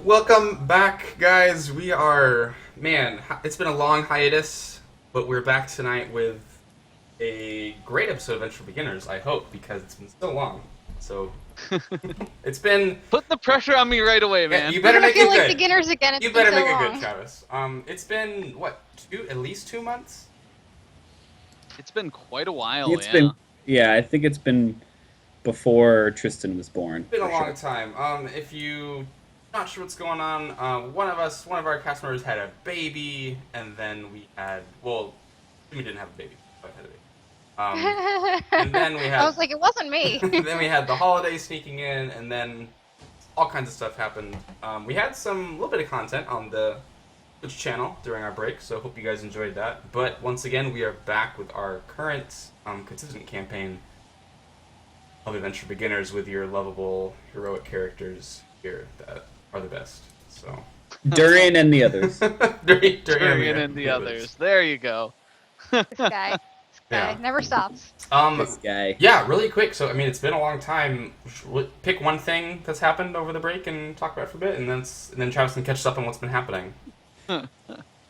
Welcome back, guys. It's been a long hiatus, but we're back tonight with a great episode of Venture Beginners, I hope, because it's been so long. So, it's been, Put the pressure on me right away, yeah, man. you We're better gonna make feel it like good. beginners again. It's You been better so make it long. good, Travis. It's been, at least 2 months? It's been quite a while, It's yeah. been, yeah, I think it's been before Tristan was born. It's been a for long sure. time. If you not sure what's going on, one of our cast members had a baby, and then we didn't have a baby, but had a baby. And then we I had was like, it wasn't me. then we had the holidays sneaking in, and then all kinds of stuff happened. We had some little bit of content on the Twitch channel during our break, so hope you guys enjoyed that. But once again, we are back with our current consistent campaign of Adventure Beginners with your lovable heroic characters here that are the best. So Durian and the others. Durian and the others. There you go. This guy Yeah. never stops. This guy. Yeah, really quick. So, I mean, it's been a long time. Pick one thing that's happened over the break and talk about it for a bit, and then Travis can catch us up on what's been happening.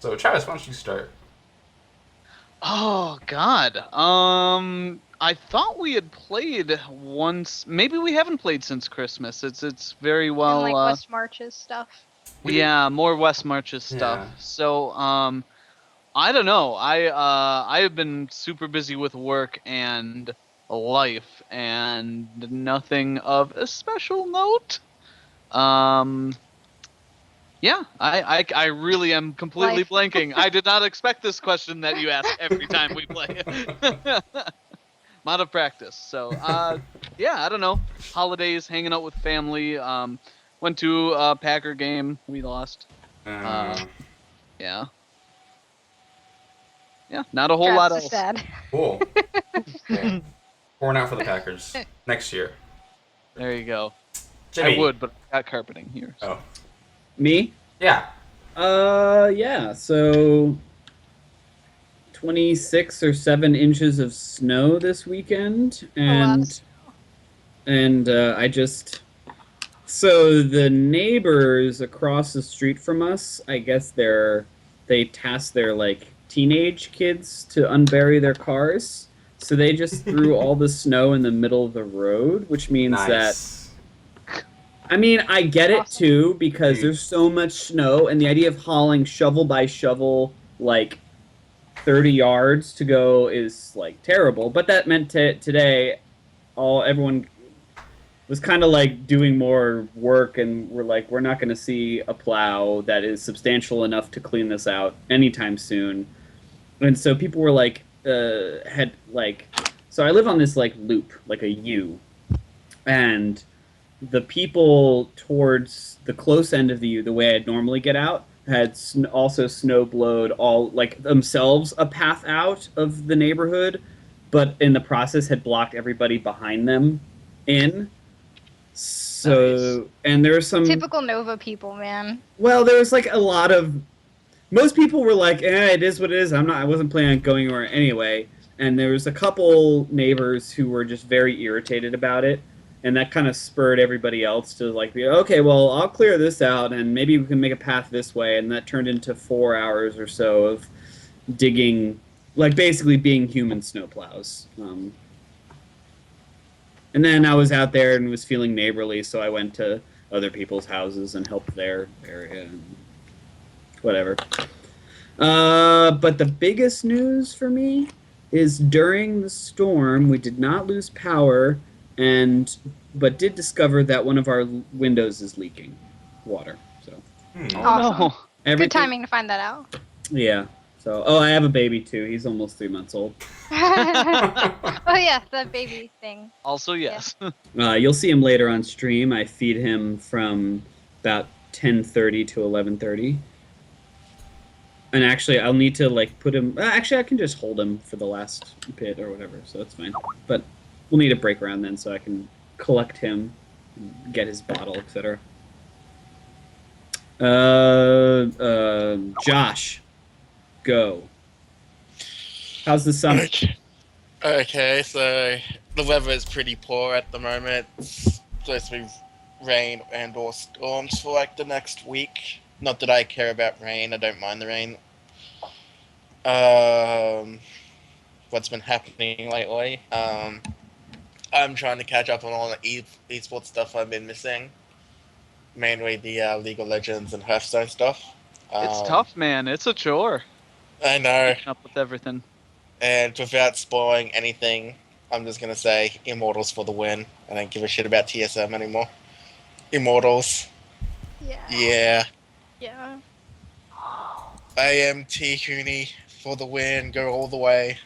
So, Travis, why don't you start? Oh God. I thought we had played once. Maybe we haven't played since Christmas. It's very And well. like West Marches stuff. Yeah, more West Marches stuff. Yeah. So I don't know. I have been super busy with work and life and nothing of a special note. Yeah, I really am completely Life. blanking. I did not expect this question that you ask every time we play. I'm out of practice. So, yeah, I don't know. Holidays, hanging out with family. Went to a Packer game. We lost. Yeah. Yeah, not a whole lot That's else. sad. Cool. Cool. Pouring out for the Packers next year. There you go. Jimmy. I would, but I got carpeting here. So. Oh, Me? yeah. Yeah, so 26 or 7 inches of snow this weekend, A lot of and I just so the neighbors across the street from us, I guess they tasked their like teenage kids to unbury their cars. So they just threw all the snow in the middle of the road, which means that Nice. I mean, I get it Awesome. too because Dude. there's so much snow, and the idea of hauling shovel by shovel like 30 yards to go is like terrible. But that meant today, everyone was kind of like doing more work, and we're not going to see a plow that is substantial enough to clean this out anytime soon. And so people were like, had like, so I live on this like loop, like a U, and the people towards the close end of the U, the way I'd normally get out, had also snowblowed all like themselves a path out of the neighborhood, but in the process had blocked everybody behind them in. So, and there was some Typical Nova people, man. well, there was like a lot of most people were like, it is what it is. I wasn't planning on going anywhere anyway. And there was a couple neighbors who were just very irritated about it. And that kind of spurred everybody else to like be, okay, well, I'll clear this out and maybe we can make a path this way. And that turned into 4 hours or so of digging, like basically being human snowplows. And then I was out there and was feeling neighborly, so I went to other people's houses and helped their area and whatever. But the biggest news for me is during the storm, we did not lose power, but did discover that one of our windows is leaking water. So Oh Awesome. no. everything, Good timing to find that out. Yeah. So I have a baby too. He's almost 3 months old. Oh yeah, the baby thing. Also, yes. You'll see him later on stream. I feed him from about 10:30 to 11:30. And actually, I'll need to like put him. Actually, I can just hold him for the last bit or whatever, so that's fine. But we'll need a break around then, so I can collect him, get his bottle, etc. Josh, go. How's the summer? Okay, so the weather is pretty poor at the moment. It's supposed to be rain and or storms for like the next week. Not that I care about rain. I don't mind the rain. What's been happening lately? I'm trying to catch up on all the esports stuff I've been missing. Mainly the League of Legends and Hearthstone stuff. It's tough, man. It's a chore. I know. Keeping up with everything. And without spoiling anything, I'm just gonna say Immortals for the win. I don't give a shit about TSM anymore. Immortals. Yeah. Yeah. Yeah. I am T Cooney for the win. Go all the way.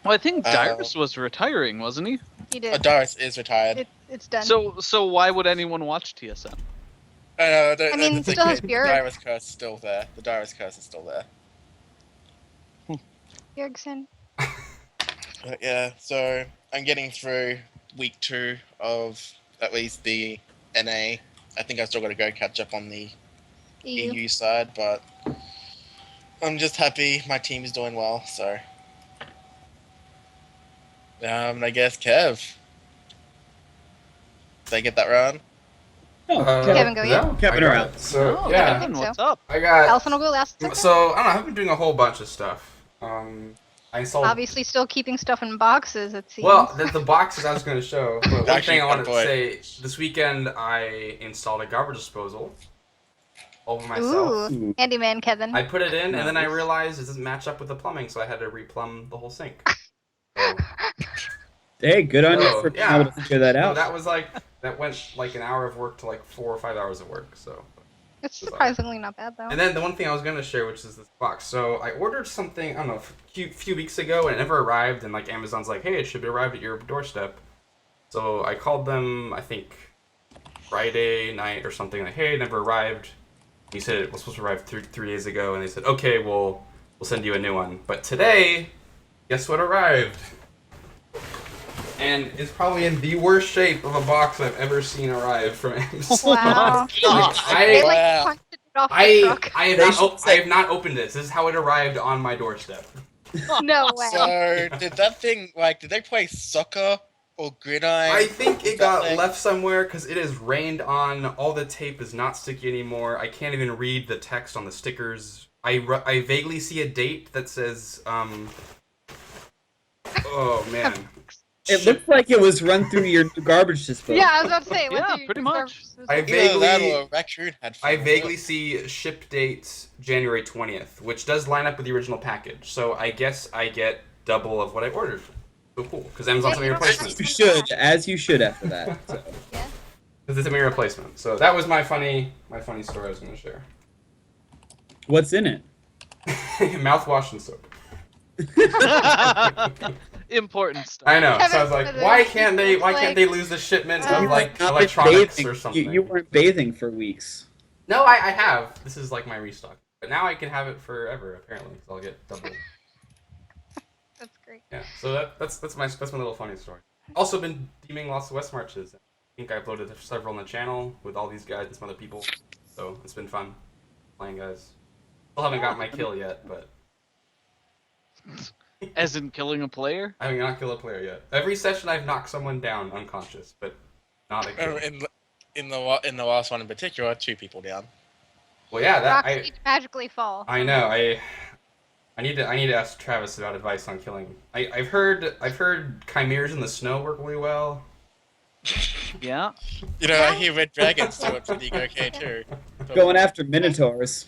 Well, I think Dyrus was retiring, wasn't he? You did. Darius is retired. It's done. So why would anyone watch TSM? I mean, it still has the Bjerg. Darius curse is still there. The Darius curse is still there. Bjergsen. But yeah, so I'm getting through week 2 of at least the NA. I think I've still got to go catch up on the EU side, but I'm just happy my team is doing well, so. I guess Kev. Did I get that wrong? Oh, Kevin, go yet? No, Kevin I are got out. it. So Oh, yeah, Kevin, so. what's up? I got. Allison will go last. So I don't know. I've been doing a whole bunch of stuff. I installed. Obviously, still keeping stuff in boxes. It seems. Well, the boxes I was going to show. But one Actually, thing I wanted to good say: this weekend I installed a garbage disposal all by myself. Ooh, handyman Kevin. I put it in, and then I Nice. realized it doesn't match up with the plumbing, so I had to replumb the whole sink. So, Hey, good on you Oh, for being yeah. able to figure that so out. that was that went like an hour of work to like 4 or 5 hours of work. So. It's surprisingly not bad though. And then the one thing I was gonna share, which is this box. So I ordered something, I don't know, a few weeks ago, and it never arrived. And like Amazon's like, hey, it should be arrived at your doorstep. So I called them, I think Friday night or something. Like, hey, it never arrived. He said it was supposed to arrive 3 days ago, and they said, okay, we'll send you a new one. But today, guess what arrived? And it's probably in the worst shape of a box I've ever seen arrive from Amazon. Wow. I They like punched it off the truck. I have not opened this. This is how it arrived on my doorstep. No way. So, did that thing, did they play soccer or gridiron? I think with it that got thing? left somewhere because it is rained on. All the tape is not sticky anymore. I can't even read the text on the stickers. I vaguely see a date that says, oh man. It looks like it was run through your garbage disposal. Yeah, I was about to say. Yeah, pretty much. I Either that vaguely, or a raccoon had I fun. vaguely see ship date January 20th, which does line up with the original package. So I guess I get double of what I ordered. So cool, because Amazon sent me a replacement. You should, as you should after that. So. Yeah. Because it's a mere replacement. So that was my funny story I was going to share. What's in it? Mouthwash and soap. Important stuff. I know. So I was Kevin's like, one of why those can't they lose the shipment You of were like Not been electronics bathing. or something? You weren't bathing for weeks. No, I have. This is like my restock. But now I can have it forever apparently, because I'll get double. That's great. Yeah. So that's my little funny story. Also been deeming lots of West Marches. I think I uploaded several on the channel with all these guys and some other people. So it's been fun playing, guys. Still haven't got my kill yet, but As in killing a player? I have not killed a player yet. Every session I've knocked someone down unconscious, but not a kill. In the last one in particular, 2 people down. Well, yeah, Rocks need to magically fall. I know. I need to ask Travis about advice on killing. I've heard chimeras in the snow work really well. Yeah. You know, I hear red dragons do it pretty okay too. Going after minotaurs.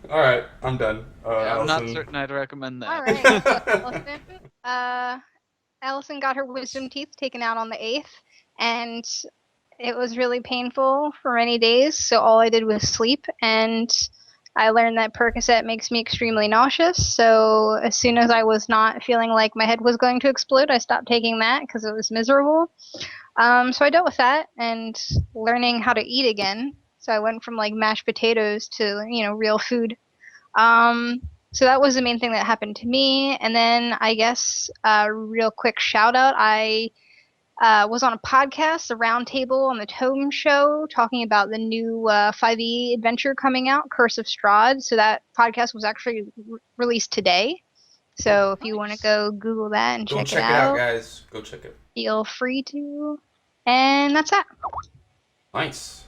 All right, I'm done. I'm not Allison. certain I'd recommend that. All right. Allison. Allison got her wisdom teeth taken out on the 8th, and it was really painful for many days. So all I did was sleep, and I learned that Percocet makes me extremely nauseous. So as soon as I was not feeling like my head was going to explode, I stopped taking that because it was miserable. So I dealt with that and learning how to eat again. So I went from like mashed potatoes to, real food. So that was the main thing that happened to me. And then I guess real quick shout out. I was on a podcast, the Roundtable on the Tome Show, talking about the new 5e adventure coming out, Curse of Strahd. So that podcast was actually released today. So if you want to go Google that and Go check check it it out, out, guys. Go check it. feel free to. And that's that. Nice.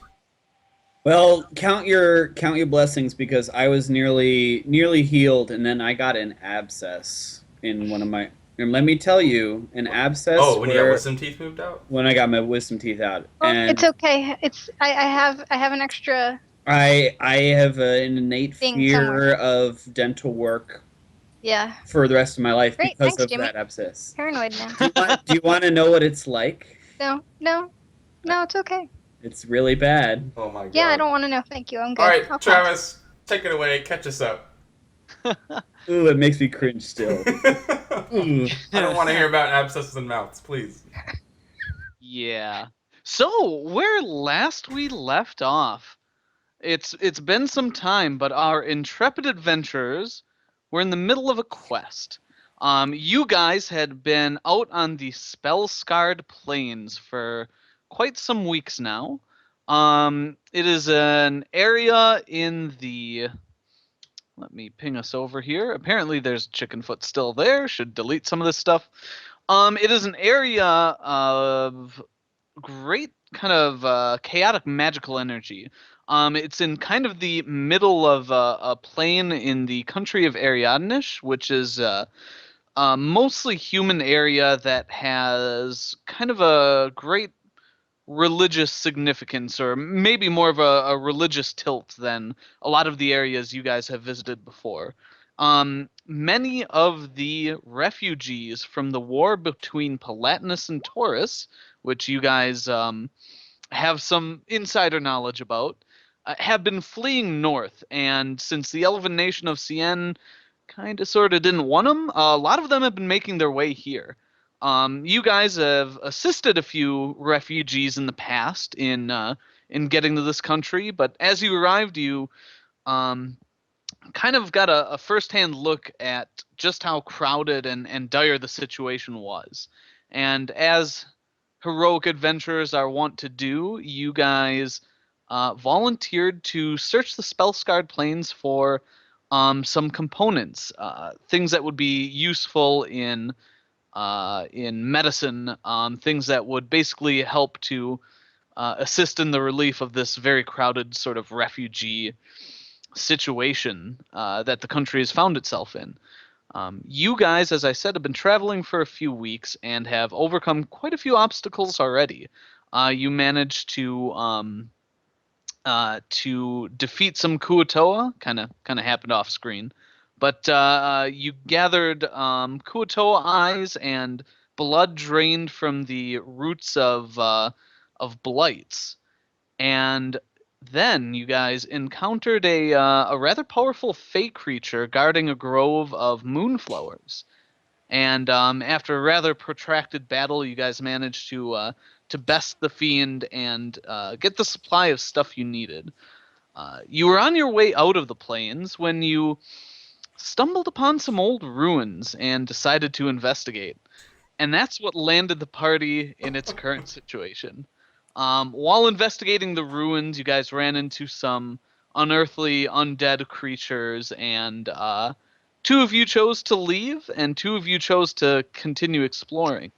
Well, count your blessings because I was nearly healed, and then I got an abscess in one of my. And let me tell you, an abscess Oh, when you got where wisdom teeth moved out? when I got my wisdom teeth out, Well, and it's okay. I have an extra I have an innate thing somewhere. fear of dental work Yeah. for the rest of my life Great. because Thanks, of Jimmy. that abscess. Paranoid now. Do you want to know what it's like? No, it's okay. It's really bad. Oh my god. Yeah, I don't want to know. Thank you. I'm good. All right, I'll pass. Travis, take it away. Catch us up. Ooh, it makes me cringe still. Ooh. I don't want to hear about abscesses and mouths, please. Yeah. So where last we left off, it's been some time, but our intrepid adventurers were in the middle of a quest. You guys had been out on the spell-scarred plains for quite some weeks now. It is an area in the. Let me ping us over here. Apparently, there's Chickenfoot still there. Should delete some of this stuff. It is an area of great kind of chaotic magical energy. It's in kind of the middle of a plain in the country of Ariadnish, which is a mostly human area that has kind of a great religious significance, or maybe more of a religious tilt than a lot of the areas you guys have visited before. Many of the refugees from the war between Palatinus and Taurus, which you guys have some insider knowledge about, have been fleeing north. And since the Elven nation of Cien kind of sort of didn't want them, a lot of them have been making their way here. You guys have assisted a few refugees in the past in getting to this country, but as you arrived, you kind of got a first-hand look at just how crowded and dire the situation was. And as heroic adventurers are wont to do, you guys volunteered to search the spell-scarred plains for some components, things that would be useful in medicine, things that would basically help to assist in the relief of this very crowded sort of refugee situation that the country has found itself in. You guys, as I said, have been traveling for a few weeks and have overcome quite a few obstacles already. You managed to defeat some Kuo-toa, kind of happened off screen. But you gathered Kuo-toa eyes and blood drained from the roots of blights, and then you guys encountered a rather powerful fey creature guarding a grove of moonflowers. And after a rather protracted battle, you guys managed to best the fiend and get the supply of stuff you needed. You were on your way out of the plains when you stumbled upon some old ruins and decided to investigate. And that's what landed the party in its current situation. While investigating the ruins, you guys ran into some unearthly undead creatures, and two of you chose to leave, and two of you chose to continue exploring.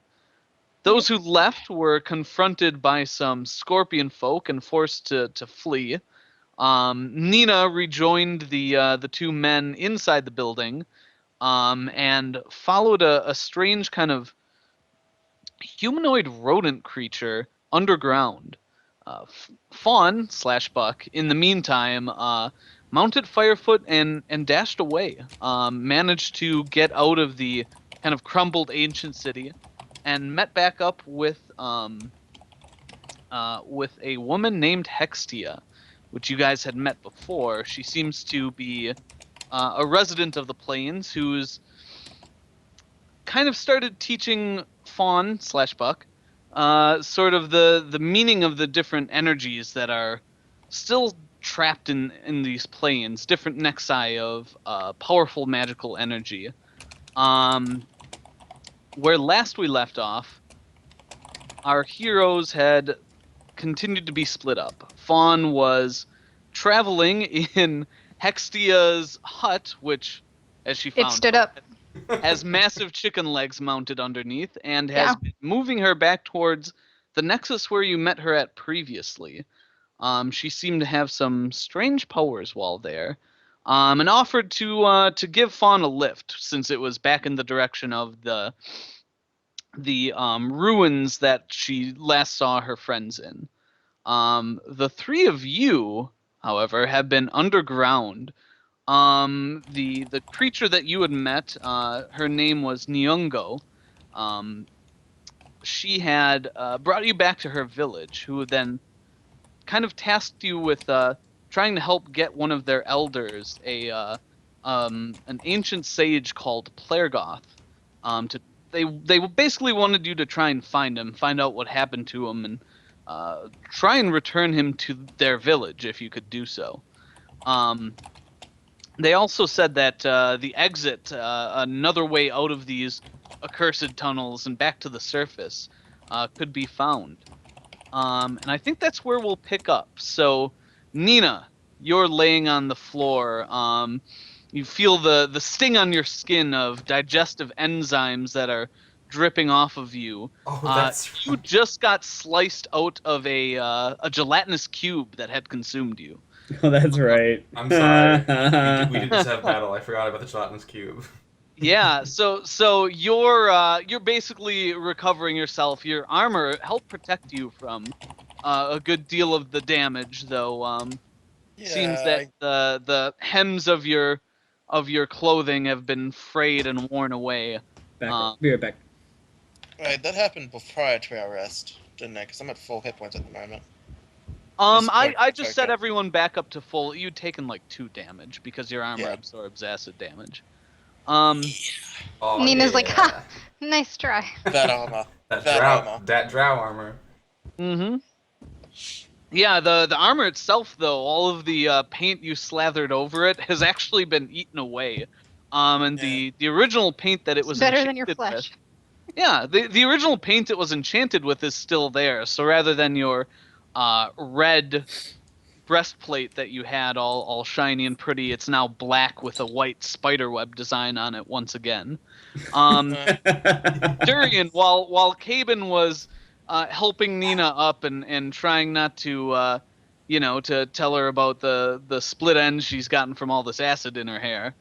Those who left were confronted by some scorpion folk and forced to flee. Nina rejoined the two men inside the building, and followed a strange kind of humanoid rodent creature underground. Fawn / Buck, in the meantime, mounted Firefoot and dashed away. Managed to get out of the kind of crumbled ancient city, and met back up with a woman named Hextia, which you guys had met before. She seems to be a resident of the plains who's kind of started teaching Fawn / Buck sort of the meaning of the different energies that are still trapped in these planes, different nexi of powerful magical energy. Where last we left off, our heroes had continued to be split up. Fawn was traveling in Hextia's hut, which, as she found, It stood up. has massive chicken legs mounted underneath, and has been moving her back towards the nexus where you met her at previously. She seemed to have some strange powers while there, and offered to give Fawn a lift since it was back in the direction of the ruins that she last saw her friends in. The three of you, however, have been underground. The creature that you had met, her name was Nyungo. She had brought you back to her village, who then kind of tasked you with trying to help get one of their elders, an ancient sage called Plergoth. They basically wanted you to try and find him, find out what happened to him, and try and return him to their village if you could do so. They also said that the exit, another way out of these accursed tunnels and back to the surface, could be found. And I think that's where we'll pick up. So, Nina, you're laying on the floor. You feel the sting on your skin of digestive enzymes that are dripping off of you. Oh, that's You just got sliced out of a gelatinous cube that had consumed you. Oh, that's right. I'm sorry. we did just have battle. I forgot about the gelatinous cube. Yeah, so you're basically recovering yourself. Your armor helped protect you from a good deal of the damage, though. Seems that the hems of your clothing have been frayed and worn away. Be right back. Right, that happened prior to our rest, didn't it? Because I'm at full hit points at the moment. I just set okay. everyone back up to full. You'd taken like 2 damage because your armor Yeah. absorbs acid damage. Oh, Nina's yeah. like, ha, nice try. That armor. That that drow, armor. that drow armor. Mm-hmm. Yeah, the armor itself, though, all of the paint you slathered over it has actually been eaten away. And the original paint that it was Better than your enchanted flesh. with- yeah, the original paint it was enchanted with is still there. So rather than your red breastplate that you had all shiny and pretty, it's now black with a white spiderweb design on it once again. Durian, while Caben was helping Nina up and trying not to, to tell her about the split ends she's gotten from all this acid in her hair,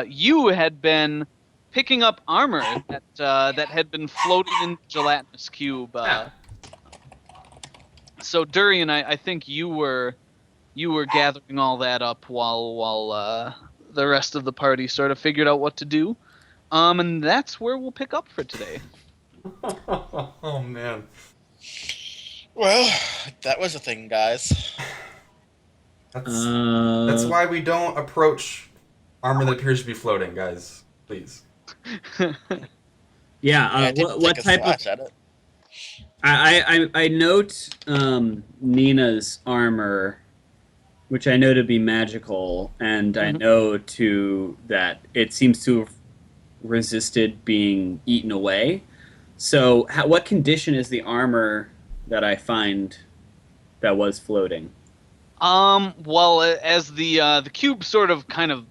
you had been picking up armor that had been floating in the gelatinous cube. So Durian, I think you were gathering all that up while the rest of the party sort of figured out what to do. And that's where we'll pick up for today. Oh man. Well, that was a thing, guys. That's why we don't approach armor that appears to be floating, guys. Please. Yeah. What Take a type of? slash at it. I note Nina's armor, which I know to be magical, and I know that it seems to have resisted being eaten away. So, what condition is the armor that I find that was floating? Well, as the cube sort of kind of,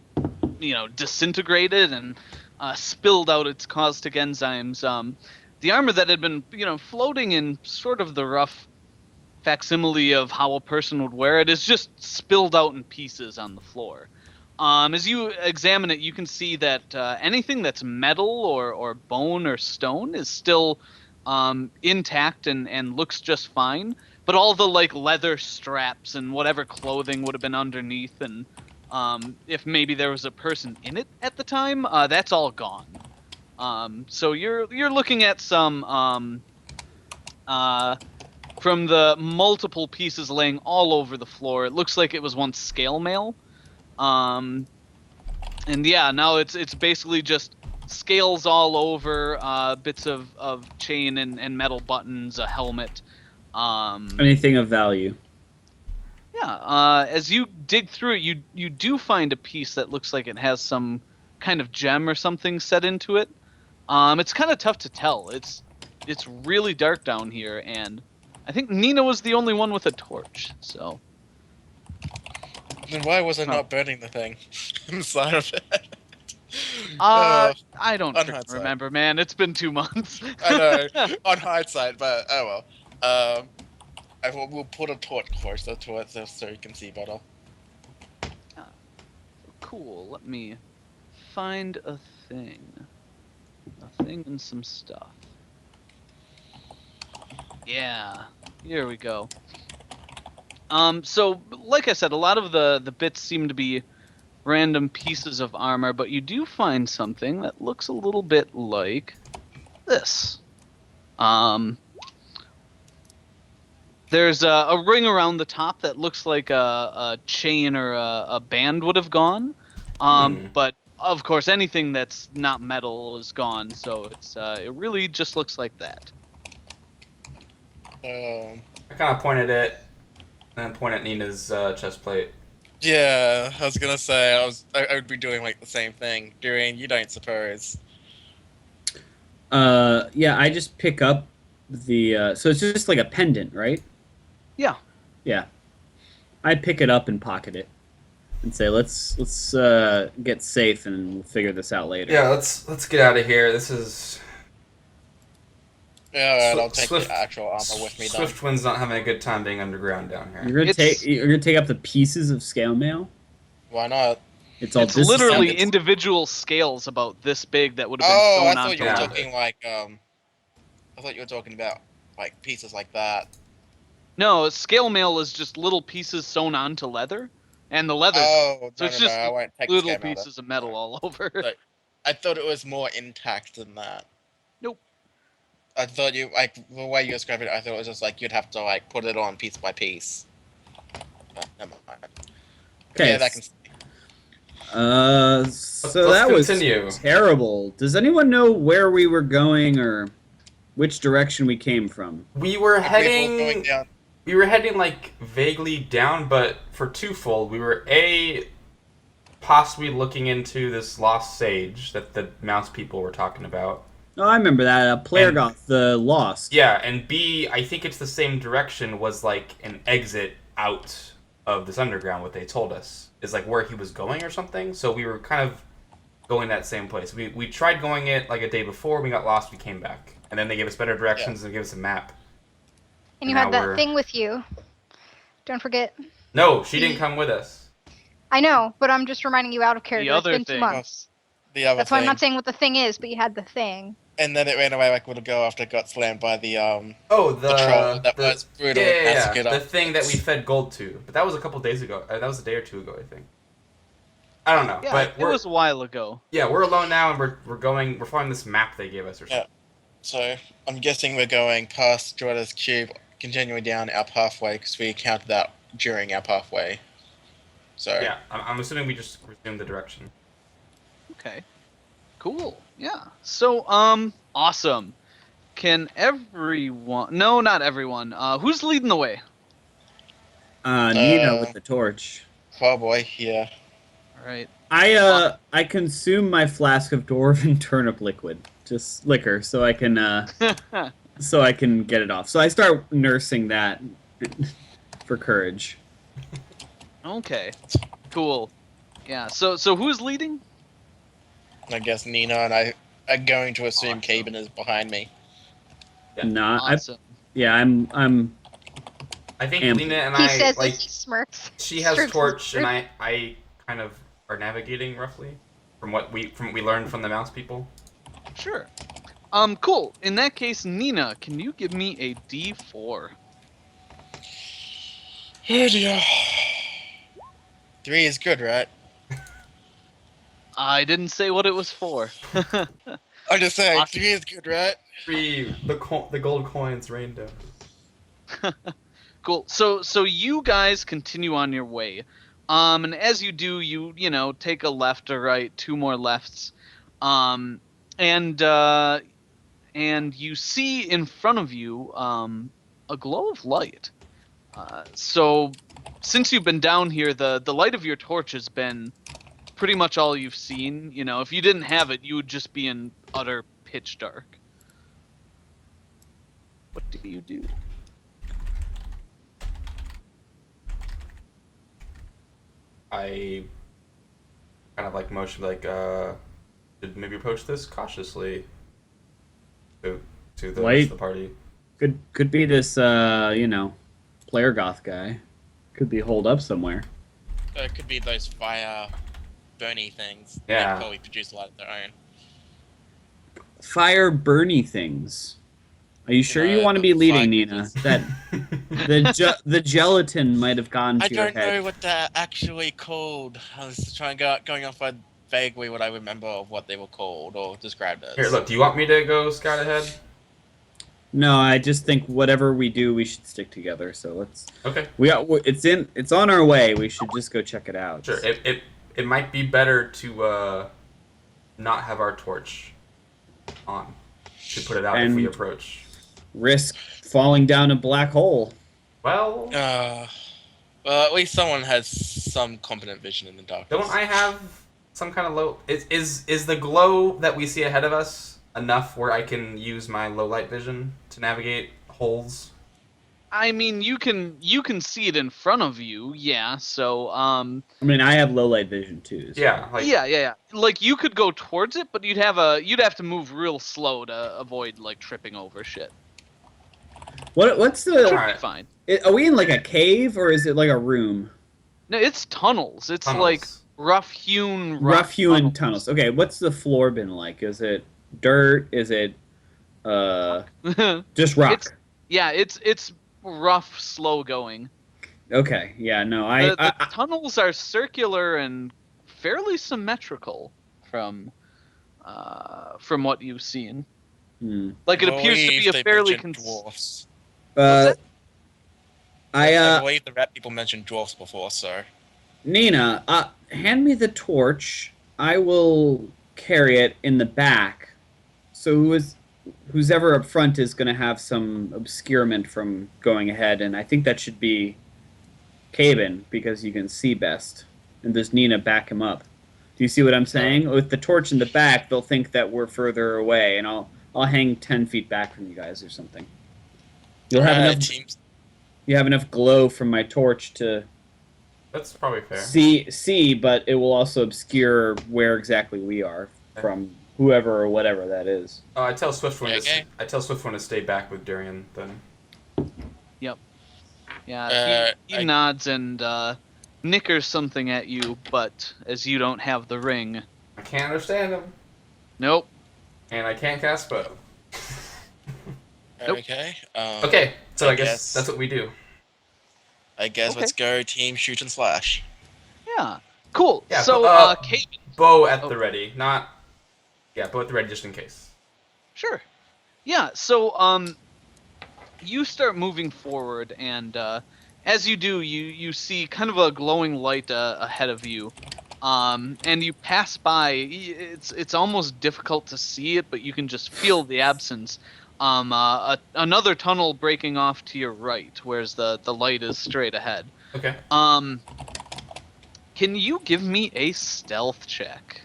disintegrated and spilled out its caustic enzymes, the armor that had been, floating in sort of the rough facsimile of how a person would wear it is just spilled out in pieces on the floor. As you examine it, you can see that anything that's metal or bone or stone is still intact and looks just fine. But all the leather straps and whatever clothing would have been underneath, and if maybe there was a person in it at the time, that's all gone. So you're looking at some from the multiple pieces laying all over the floor. It looks like it was once scale mail. And yeah, now it's basically just scales all over, bits of chain and metal buttons, a helmet. Anything of value? Yeah. As you dig through it, you do find a piece that looks like it has some kind of gem or something set into it. It's kind of tough to tell. It's really dark down here, and I think Nina was the only one with a torch. So. Then why was I not burning the thing inside of it? I don't on hindsight. remember, man. It's been 2 months. I know, on hindsight, but oh well. We'll put a torch closer to it so you can see better. Cool. Let me find a thing. A thing and some stuff. Yeah. Here we go. So like I said, a lot of the bits seem to be random pieces of armor, but you do find something that looks a little bit like this. There's a ring around the top that looks like a chain or a band would have gone. But of course, anything that's not metal is gone, so it really just looks like that. I kind of pointed it, and then point at Nina's chest plate. Yeah, I was gonna say I would be doing like the same thing. Doing you don't suppose? Yeah, I just pick up the. So it's just like a pendant, right? Yeah. Yeah. I pick it up and pocket it, and say, "Let's get safe and we'll figure this out later." Yeah, let's get out of here. This is. Yeah, I'll take Swift- the actual armor with me then. Swiftwind's not having a good time being underground down here. You're gonna take up the pieces of scale mail. Why not? It's all It's literally disassembled. individual scales about this big that would have been Oh, I sewn thought onto you were Yeah. talking like I thought you were talking about like pieces like that. No, scale mail is just little pieces sewn onto leather, and the leather Oh, So no, it's no, just I won't take little the scale pieces of metal all over. Right. I thought it was more intact than that. Nope. I thought you like the way you described it. I thought it was just like you'd have to like put it on piece by piece. But never mind. Okay. Yeah, that can. So Let's that was continue. terrible. Does anyone know where we were going or which direction we came from? We were Like, we were going heading. down. We were heading like vaguely down, but for twofold. We were possibly looking into this lost sage that the mouse people were talking about. Oh, I remember that. Plergoth, the Lost. Yeah, and B, I think it's the same direction, was like an exit out of this underground, what they told us. Is like where he was going or something. So we were kind of going that same place. We tried going it like a day before, we got lost, we came back. And then they gave us better directions and gave us a map. And you Now had that we're- thing with you. Don't forget. No, she didn't come with us. I know, but I'm just reminding you out of character. The other It's been 2 thing. months. The other That's why I'm thing. not saying what the thing is, but you had the thing. And then it ran away like a little girl after it got slammed by the Oh, the troll that was brutal. yeah. The thing that we fed gold to. But that was a couple days ago. That was a day or two ago, I think. I don't know. Yeah, but it we're was a while ago. we're alone now, and we're following this map they gave us or something. So I'm guessing we're going past Jorda's cube, continuing down our pathway because we encountered that during our pathway. So Yeah, I'm assuming we just resumed the direction. Okay. Cool. Yeah. So, awesome. Can everyone? No, not everyone. Who's leading the way? Nina with the torch. oh boy, yeah. All right. I consume my flask of dwarven turnip liquid, just liquor, so I can get it off. So I start nursing that for courage. Okay. Cool. Yeah. So who's leading? I guess Nina and I are going to assume Awesome. Caben is behind me. Yeah. Nah, Awesome. I'm I think Amp. Lena and He I says like as he smirks. she has Smirks torch, his- and I kind of are navigating roughly from what we learned from the mouse people. Sure. Cool. In that case, Nina, can you give me a D4? Oh dear. 3 is good, right? I didn't say what it was for. I'm just saying, Awesome. 3 is good, right? The gold coins rained down. Cool. So you guys continue on your way. And as you do, you know, take a left or right, 2 more lefts. And you see in front of you a glow of light. So since you've been down here, the light of your torch has been pretty much all you've seen. You know, if you didn't have it, you would just be in utter pitch dark. What do you do? I kind of like motion like should maybe approach this cautiously to the rest Light. of the party. Could be this player goth guy. Could be holed up somewhere. It could be those fire burny things. Yeah. They probably produce a lot of their own. Fire burny things. Are you sure you want to be the leading, fire Nina? creatures. That the gelatin might have gone to I your don't know head. what they're actually called. I was going off by vaguely what I remember of what they were called or described as. Here, look. Do you want me to go scout ahead? No, I just think whatever we do, we should stick together. So let's. Okay. It's on our way. We should just go check it out. Sure. It might be better to not have our torch on. To put it out if we And- approach. Risk falling down a black hole. Well, Well, at least someone has some competent vision in the darkness. don't I have some kind of low? Is the glow that we see ahead of us enough where I can use my low light vision to navigate holes? I mean, you can see it in front of you, yeah. So, I mean, I have low light vision too. So. Yeah. Like, yeah. Like you could go towards it, but you'd have to move real slow to avoid like tripping over shit. What's Should the? be Alright. fine. Are we in like a cave or is it like a room? No, it's tunnels. It's tunnels. like rough-hewn Rough-hewn tunnels. Okay, what's the floor been like? Is it dirt? Is it just rock? It's- Yeah, it's rough, slow going. Okay, yeah, no, The tunnels are circular and fairly symmetrical from what you've seen. Like it appears to be a They fairly mentioned dwarfs. What's I believe the rat people mentioned dwarfs before, so Nina, hand me the torch. I will carry it in the back. So who's ever up front is going to have some obscurement from going ahead, and I think that should be Caben because you can see best. And does Nina back him up? Do you see what I'm saying? With the torch in the back, they'll think that we're further away, and I'll hang 10 feet back from you guys or something. You'll have enough. teams. You have enough glow from my torch to That's probably fair. see, but it will also obscure where exactly we are from whoever or whatever that is. I tell Swiftwind. Okay. I tell Swiftwind to stay back with Durian. Then. Yeah, he I- nods and nickers something at you, but as you don't have the ring, I can't understand him, nope. and I can't cast spell. Nope. Okay. Okay, so I I guess guess- that's what we do. I guess Okay. let's go team shoot and slash. Yeah, cool. Yeah, So, but, Kate, Bow at Oh. the ready, not. Yeah, bow at the ready just in case. sure. Yeah, so you start moving forward, and as you do, you see kind of a glowing light ahead of you, and you pass by. It's almost difficult to see it, but you can just feel the absence. Another tunnel breaking off to your right, whereas the light is straight ahead. Okay. Can you give me a stealth check?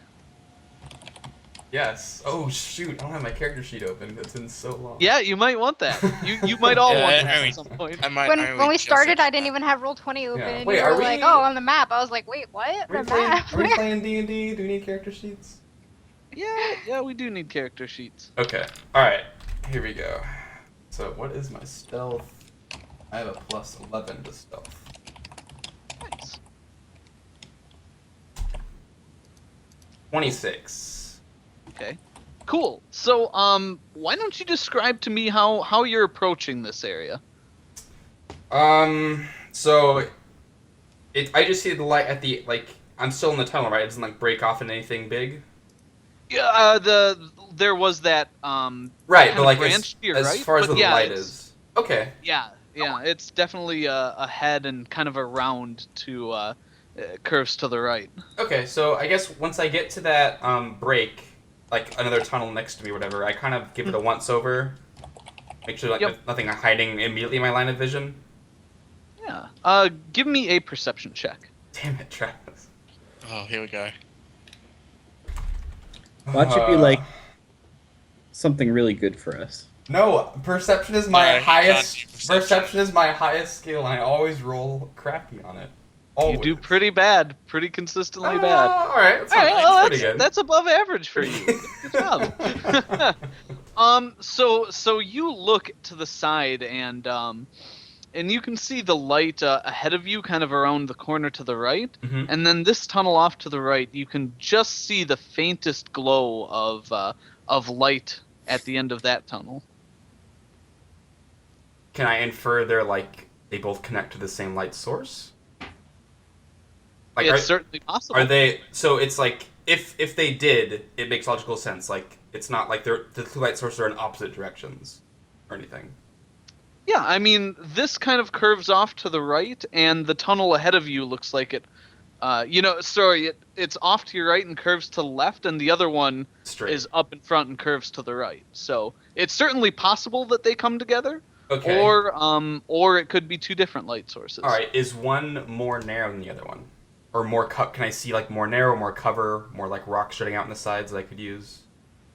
Yes. Oh shoot! I don't have my character sheet open. It's been so long. Yeah, you might want that. You might all Yeah, want I that mean- at some point. I might, When we started, I didn't even have Roll20 open, Yeah. and Wait, you are were like, we- "Oh, on the map." I was like, "Wait, what? Are we The playing? map?" Are we playing D&D? Do we need character sheets? Yeah, we do need character sheets. Okay. All right. Here we go. So what is my stealth? I have a plus 11 to stealth. Nice. 26. Okay. Cool. So, why don't you describe to me how you're approaching this area? So I just see the light at the I'm still in the tunnel, right? It doesn't break off in anything big. Yeah, there was that Right, kind but of as, branch to your as right, far as but where yeah, the light it's- is. Okay. Yeah, it's definitely ahead and kind of around to curves to the right. Okay, so I guess once I get to that break, like another tunnel next to me, or whatever, I kind of give it a once over. Make sure Yep. there's nothing hiding immediately in my line of vision. Yeah. Give me a perception check. Damn it, Travis. Oh, here we go. Watch it be like something really good for us. No, perception is my No, highest. can't do perception. Perception is my highest skill, and I always roll crappy on it. Always. You do pretty bad, pretty consistently bad. All right, that's, All right, that's well, pretty good. that's above average for you. Good job. So you look to the side and you can see the light ahead of you, kind of around the corner to the right, Mhm. and then this tunnel off to the right. You can just see the faintest glow of light at the end of that tunnel. Can I infer they're like they both connect to the same light source? Like, It's certainly possible. are they? So it's like if they did, it makes logical sense. Like it's not like the two light sources are in opposite directions or anything. Yeah, I mean, this kind of curves off to the right, and the tunnel ahead of you looks like it. It's off to your right and curves to the left, and the other one Straight. is up in front and curves to the right. So it's certainly possible that they come together, Okay. or it could be two different light sources. All right. Is one more narrow than the other one, or more Can I see like more narrow, more cover, more like rocks shutting out in the sides that I could use?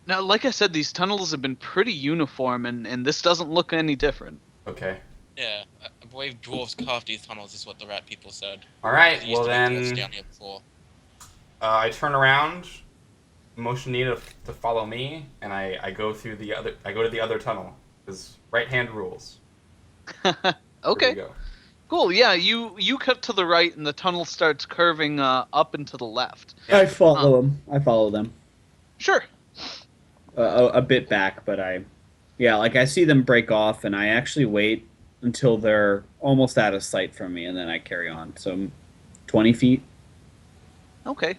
Now, like I said, these tunnels have been pretty uniform, and this doesn't look any different. Okay. Yeah, I believe dwarves carved these tunnels, is what the rat people said. All right. They used Well to make tunnels then, down here before. I turn around, motion Nina to follow me, and I go through the other. I go to the other tunnel because right hand rules. There Okay, we go. cool. Yeah, you cut to the right, and the tunnel starts curving up and to the left. I follow them. I follow them Sure. a bit back, but I see them break off, and I actually wait until they're almost out of sight from me, and then I carry on. So, 20 feet. Okay.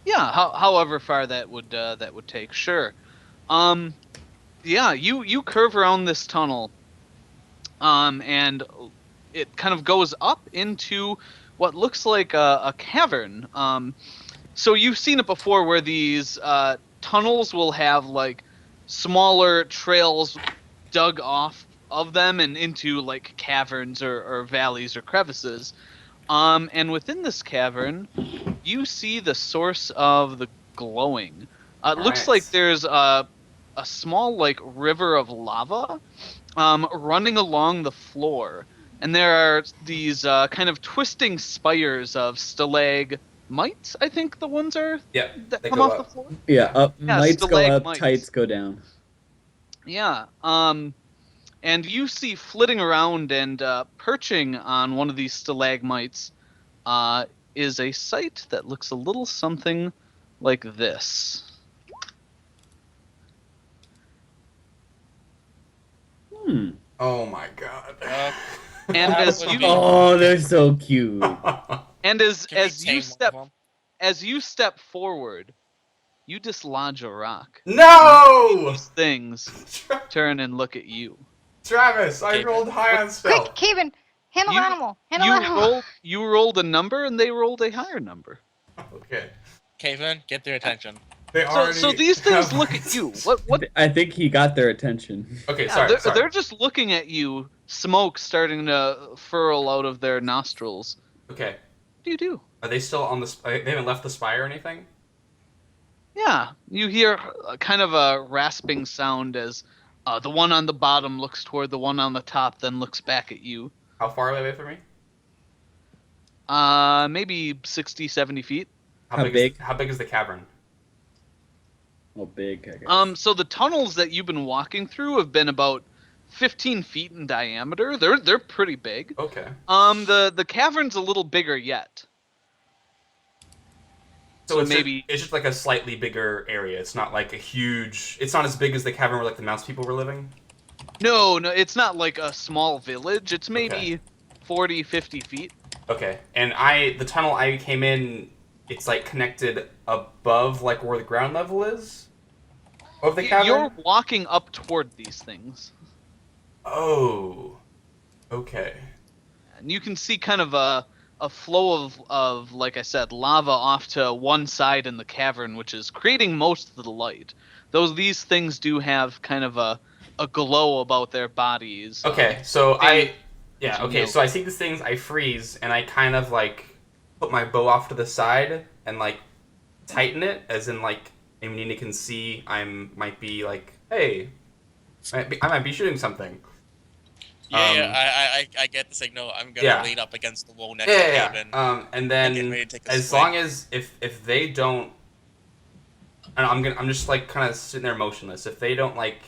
Yeah. However far that would take. Sure. Yeah. You curve around this tunnel. And it kind of goes up into what looks like a cavern. So you've seen it before, where these tunnels will have like smaller trails dug off of them and into like caverns or valleys or crevices. And within this cavern, you see the source of the glowing. It looks Alright. like there's a small like river of lava running along the floor, and there are these kind of twisting spires of stalagmites. I think the ones are Yeah. that they come go off the up. floor. Yeah, up. Yeah, Lights go up, stalagmites. tights go down. Yeah. And you see flitting around and perching on one of these stalagmites is a sight that looks a little something like this. Oh my god. And That as would you be- Oh, they're so cute. and as Can we as tame you one step of them? as you step forward, you dislodge a rock. No! These things turn and look at you. Travis, I Okay. rolled high on Quick, stealth. Caven, handle You- animal. Handle animal. You rolled a number and they rolled a higher number. Okay. Caveman, get their attention. They So these things look at you. What I think he got their attention. Okay, yeah, sorry. they're just looking at you, smoke starting to furl out of their nostrils. Okay. What do you do? Are they still on the? They haven't left the spire or anything? Yeah, you hear kind of a rasping sound as the one on the bottom looks toward the one on the top, then looks back at you. How far away from me? Maybe 60, 70 feet. How big? How big is the cavern? Oh, big. I guess. So the tunnels that you've been walking through have been about 15 feet in diameter. They're pretty big. Okay. The cavern's a little bigger yet. So So it's maybe- it's just like a slightly bigger area. It's not like a huge. It's not as big as the cavern where like the mouse people were living. No, it's not like a small village. It's maybe Okay. 40, 50 feet. Okay. And the tunnel I came in, it's like connected above like where the ground level is of the cavern. You're walking up toward these things. Oh. Okay. And you can see kind of a flow of, like I said, lava off to one side in the cavern, which is creating most of the light. These things do have kind of a glow about their bodies. Okay. So you okay. know. So I see these things. I freeze and I kind of like put my bow off to the side and like tighten it, as in like Nina can see might be like, hey, I might be shooting something. I get the signal. I'm gonna Yeah. lean up against the wall next to Yeah. Caveman. And and then get ready to take a as swing. long as if they don't, and I'm just like kind of sitting there motionless. If they don't like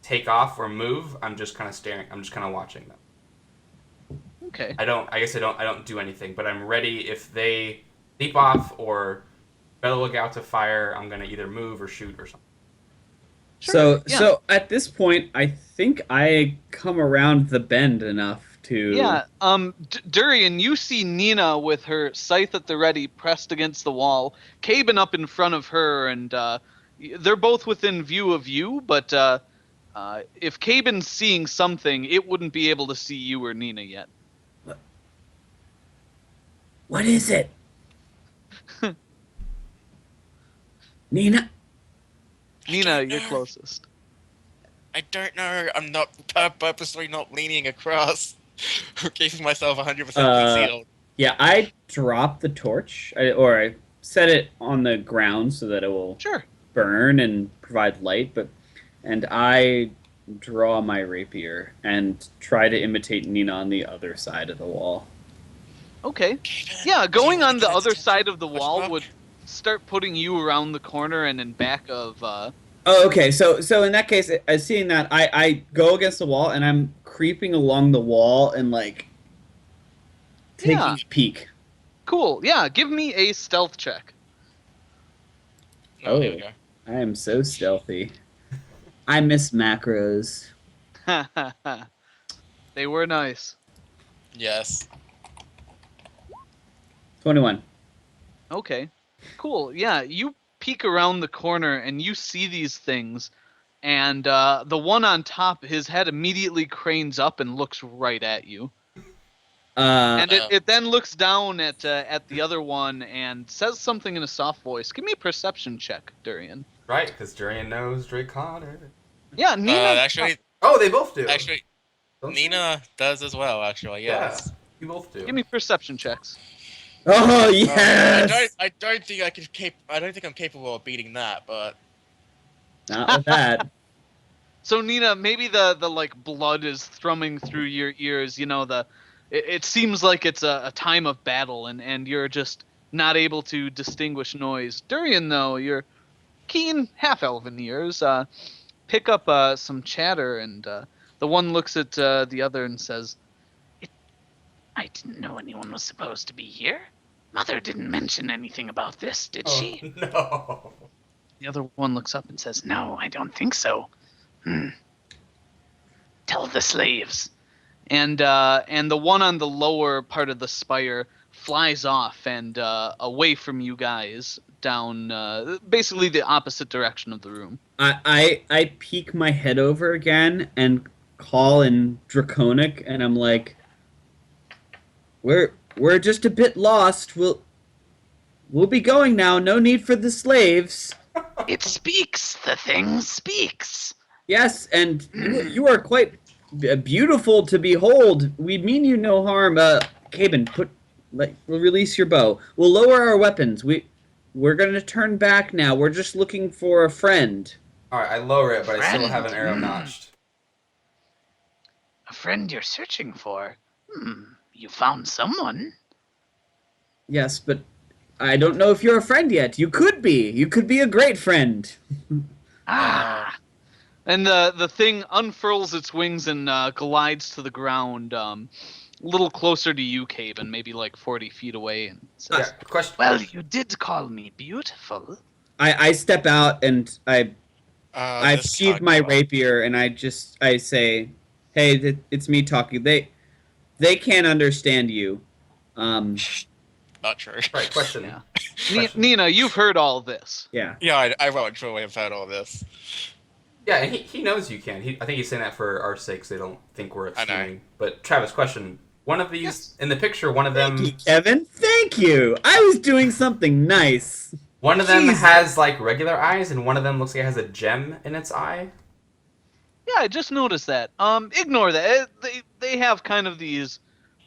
take off or move, I'm just kind of staring. I'm just kind of watching them. Okay. I guess I don't do anything, but I'm ready if they leap off or bellow out to fire. I'm gonna either move or shoot or something. Sure, yeah. So at this point, I think I come around the bend enough to. Yeah. Durian, you see Nina with her scythe at the ready, pressed against the wall. Caben up in front of her, and they're both within view of you. But if Caben's seeing something, it wouldn't be able to see you or Nina yet. What is it? Nina? Nina, don't you're know. closest. I don't know. I'm not purposely not leaning across, keeping myself 100% concealed. Yeah, I drop the torch, or I set it on the ground so that it will Sure. burn and provide light, and I draw my rapier and try to imitate Nina on the other side of the wall. Okay. Caven, Yeah, do you going wanna on the get other into side of the What's wall up? would start putting you around the corner and in back of. Oh, okay. So in that case, seeing that, I go against the wall and I'm creeping along the wall and like taking Yeah. a peek. Cool. Yeah, give me a stealth check. Oh, there we go. I am so stealthy. I miss macros. They were nice. Yes. 21. Okay. Cool. Yeah, you peek around the corner and you see these things, and the one on top, his head immediately cranes up and looks right at you. And it then looks down at the other one and says something in a soft voice. Give me a perception check, Durian. Right, because Durian knows Drake Connor. Yeah, Nina. Actually, Oh, they both do. Don't you? Nina does as well. Actually, yes. Yeah, you both do. Give me perception checks. Oh yes! I don't think I don't think I'm capable of beating that, but Not with that. So Nina, maybe the like blood is thrumming through your ears. You know, it seems like it's a time of battle, and you're just not able to distinguish noise. Durian, though, your keen half-elven ears pick up some chatter, and the one looks at the other and says, I didn't know anyone was supposed to be here. Mother didn't mention anything about this, did Oh, she? no. the other one looks up and says, No, I don't think so. Tell the slaves. and the one on the lower part of the spire flies off and away from you guys down basically the opposite direction of the room. I peek my head over again and call in Draconic, and I'm like, We're just a bit lost. We'll be going now. No need for the slaves. It speaks. The thing speaks. Yes, and you are quite beautiful to behold. We mean you no harm. Caben, we'll release your bow. We'll lower our weapons. We're gonna turn back now. We're just looking for a friend. Alright, I lower it, but I still Friend. have an arrow notched. A friend you're searching for. You found someone. Yes, but I don't know if you're a friend yet. You could be. You could be a great friend. Ah, And the thing unfurls its wings and glides to the ground, a little closer to you, Caven, maybe like 40 feet away, and says, Yeah, question. well, you did call me beautiful. I step out and I this sheathe my sucks. rapier and I say, "Hey, it's me talking. They can't understand you." Not true. Right, question. Yeah. Question. Nina, you've heard all this. Yeah. Yeah, I well and truly have heard all this. Yeah, and he knows you can. I think he's saying that for our sakes. They don't think we're I know. assuming. But Travis, question: one of these Yes. in the picture, one of them, Thank you, Kevin. Thank you. I was doing something nice. one of them Jesus. has like regular eyes, and one of them looks like it has a gem in its eye. Yeah, I just noticed that. Ignore that. They have kind of these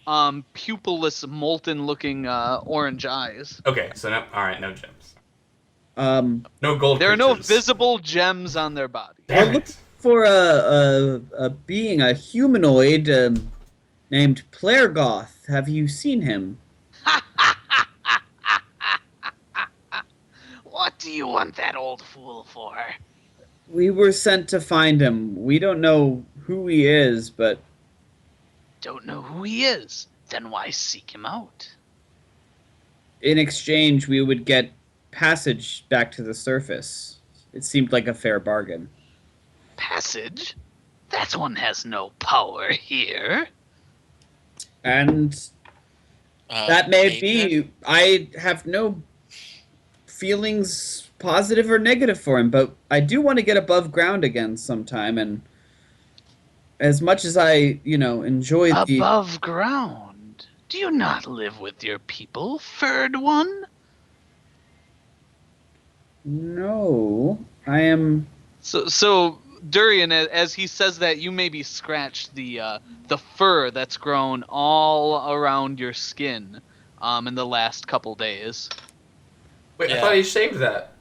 pupilless, molten-looking orange eyes. Okay, so no, all right, no gems, Um, no gold. There are no creatures. visible gems on their body. Damn I'm looking it. for a being, a humanoid named Plergoth. Have you seen him? What do you want that old fool for? We were sent to find him. We don't know who he is, but Don't know who he is. Then why seek him out? in exchange, we would get passage back to the surface. It seemed like a fair bargain. Passage? That one has no power here. And that may Caveman? be. I have no feelings, positive or negative, for him, but I do want to get above ground again sometime. And as much as I, enjoy the. Above ground. Do you not live with your people, furred one? No, I am. So Durian, as he says that, you maybe scratch the fur that's grown all around your skin in the last couple days. Wait, I Yeah. thought he shaved that.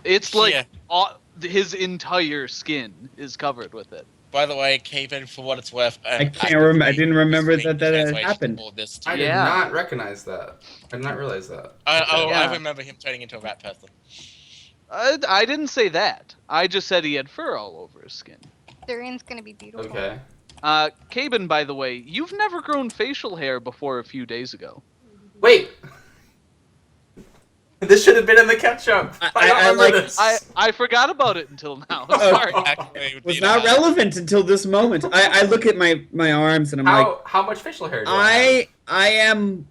It's like Yeah. his entire skin is covered with it. By the way, Caven, for what it's worth, I can't remember. I didn't remember that had happened. This I too. did Yeah. not recognize that. I did not realize that. Okay. Yeah. I remember him turning into a rat person. I didn't say that. I just said he had fur all over his skin. Durian's gonna be beautiful. Okay. Caben, by the way, you've never grown facial hair before a few days ago. Wait. This should have been in the catch-up. I don't remember like- this. I forgot about it until now. Oh. Sorry. Actually, it would Was be not that. relevant until this moment. I look at my arms and I'm like, How much facial hair do I I am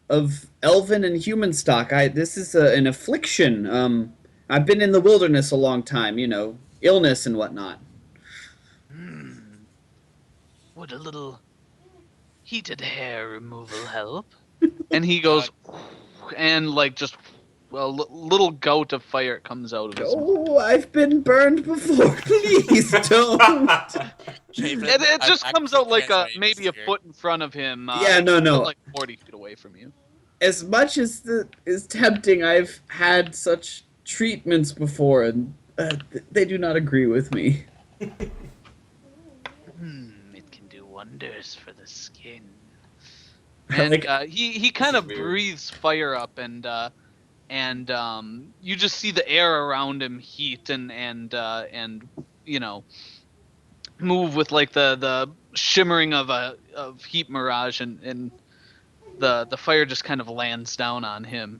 of elven and human stock. This is an affliction. I've been in the wilderness a long time. Illness and whatnot. Would a little heated hair removal help? And he goes, and like just a little gout of fire comes out of his mouth. Oh, I've been burned before. Please don't. have? Caven, It just I've comes actually out like translated maybe a this here. foot in front of him. Yeah, no. Like 40 feet away from you. As much as is tempting, I've had such treatments before, and they do not agree with me. It can do wonders for the skin. And Like- he kind of Weird. breathes fire up, and you just see the air around him heat and move with like the shimmering of heat mirage, and the fire just kind of lands down on him.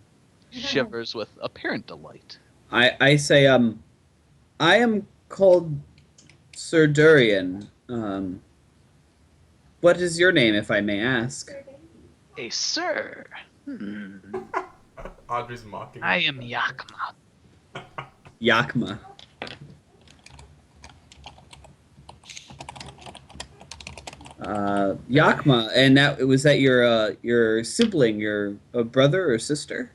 He shivers with apparent delight. I say, I am called Sir Durian. What is your name, if I may ask? A sir. Audrey's mocking. I am Yakma. Yakma. Yakma, and was that your sibling, your brother or sister?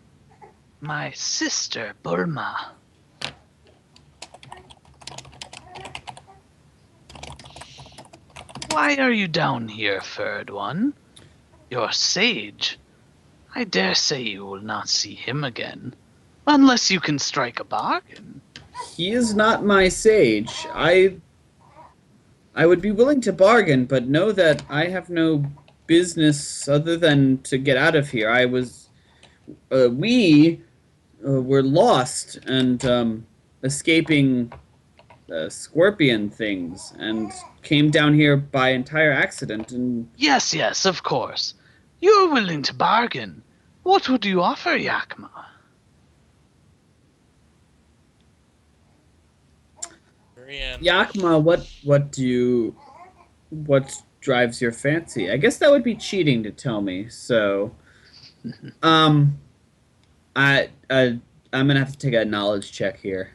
My sister, Burma. Why are you down here, furred one? Your sage. I dare say you will not see him again. Unless you can strike a bargain. He is not my sage. I would be willing to bargain, but know that I have no business other than to get out of here. We were lost and escaping scorpion things and came down here by entire accident. And Yes, of course. You are willing to bargain. What would you offer, Yakma? Durian. Yakma, what drives your fancy? I guess that would be cheating to tell me. So, I'm gonna have to take a knowledge check here.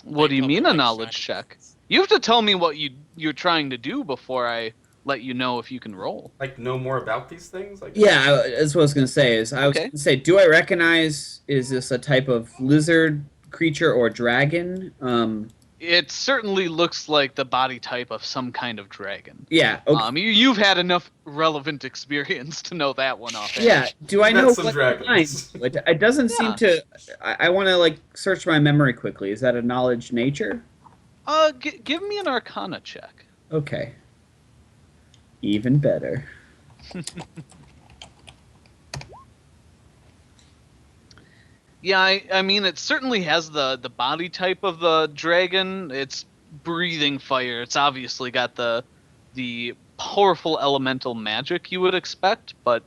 What do you Make mean a public knowledge signing. check? You have to tell me what you're trying to do before I let you know if you can roll. Like, know more about these things? Like, Yeah, that's what I was gonna say. Okay. Do I recognize? Is this a type of lizard creature or dragon? It certainly looks like the body type of some kind of dragon. Yeah. Okay. You've had enough relevant experience to know that one off. Yeah. Do I Met know some what dragons. kind? It doesn't seem Yeah. to. I want to search my memory quickly. Is that a knowledge nature? Give me an Arcana check. Okay. Even better. Yeah, I mean, it certainly has the body type of the dragon. It's breathing fire. It's obviously got the powerful elemental magic you would expect, but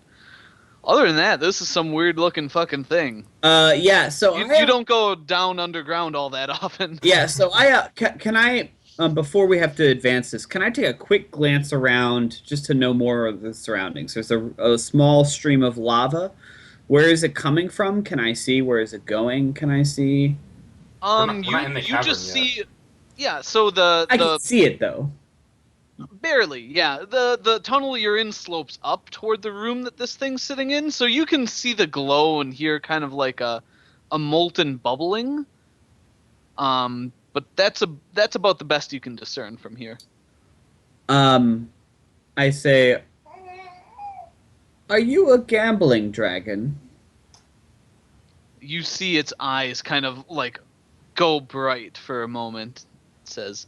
other than that, this is some weird looking fucking thing. Yeah. So You don't go down underground all that often. Yeah. So can I before we have to advance this, can I take a quick glance around just to know more of the surroundings? There's a small stream of lava. Where is it coming from? Can I see? Where is it going? Can I see? We're not in the You cavern just yet. see, yeah. So I can see it though. barely, yeah. The tunnel you're in slopes up toward the room that this thing's sitting in, so you can see the glow and hear kind of like a molten bubbling. But that's about the best you can discern from here. I say, are you a gambling dragon? You see its eyes kind of like go bright for a moment. It says,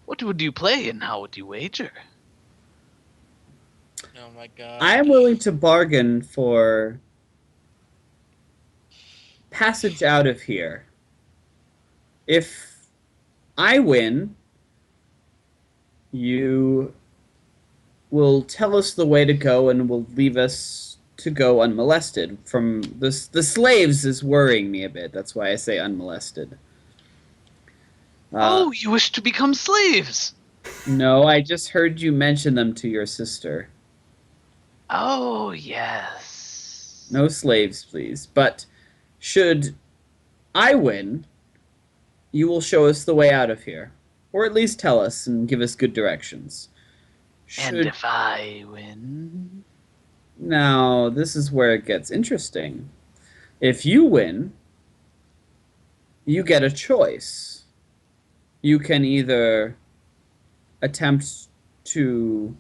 what would you play and how would you wager? Oh my god. I am willing to bargain for passage out of here. If I win, you will tell us the way to go and will leave us to go unmolested. From the slaves is worrying me a bit. That's why I say unmolested. Oh, you wish to become slaves? No, I just heard you mention them to your sister. Oh, yes. No slaves, please. But should I win, you will show us the way out of here. Or at least tell us and give us good directions. And if I win? Now, this is where it gets interesting. If you win, you get a choice. You can either attempt to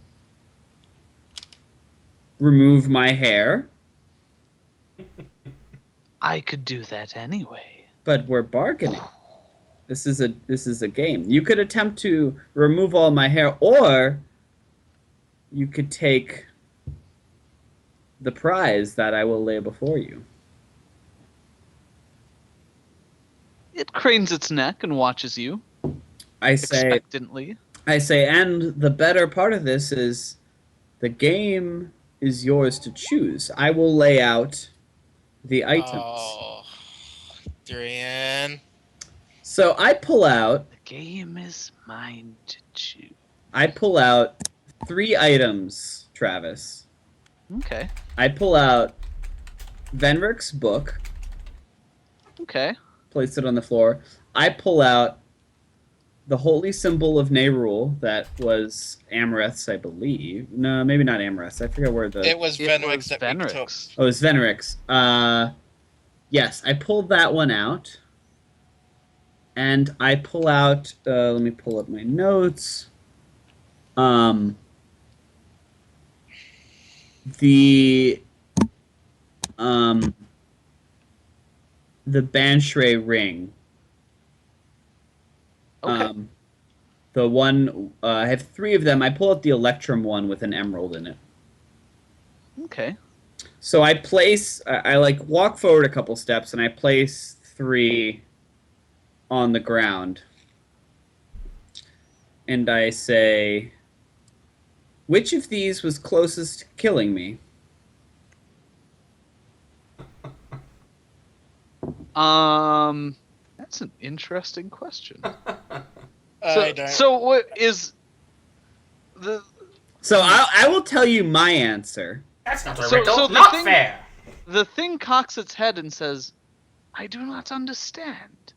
remove my hair, I could do that anyway. but we're bargaining. This is a game. You could attempt to remove all my hair, or you could take the prize that I will lay before you. It cranes its neck and watches you I say, expectantly. and the better part of this is the game is yours to choose. I will lay out the items. Oh, Durian. So I pull out The game is mine to choose. 3 items, Travis. Okay. I pull out Venric's book, Okay. place it on the floor. I pull out the holy symbol of Nerul that was Amareth's, I believe. No, maybe not Amareth's. I forget where the... It was It Venrix was that we took. Venrix. Oh, it's Venric's. Yes, I pulled that one out. And I pull out... let me pull up my notes. The Banshray ring. Okay. The one... I have 3 of them. I pull out the Electrum one with an emerald in it. Okay. So I place, I like walk forward a couple steps and I place 3 on the ground. And I say, which of these was closest to killing me? That's an interesting question. I don't. So what is the So I will tell you my answer. That's not So- Rico. so the Not thing- fair. the thing cocks its head and says, I do not understand.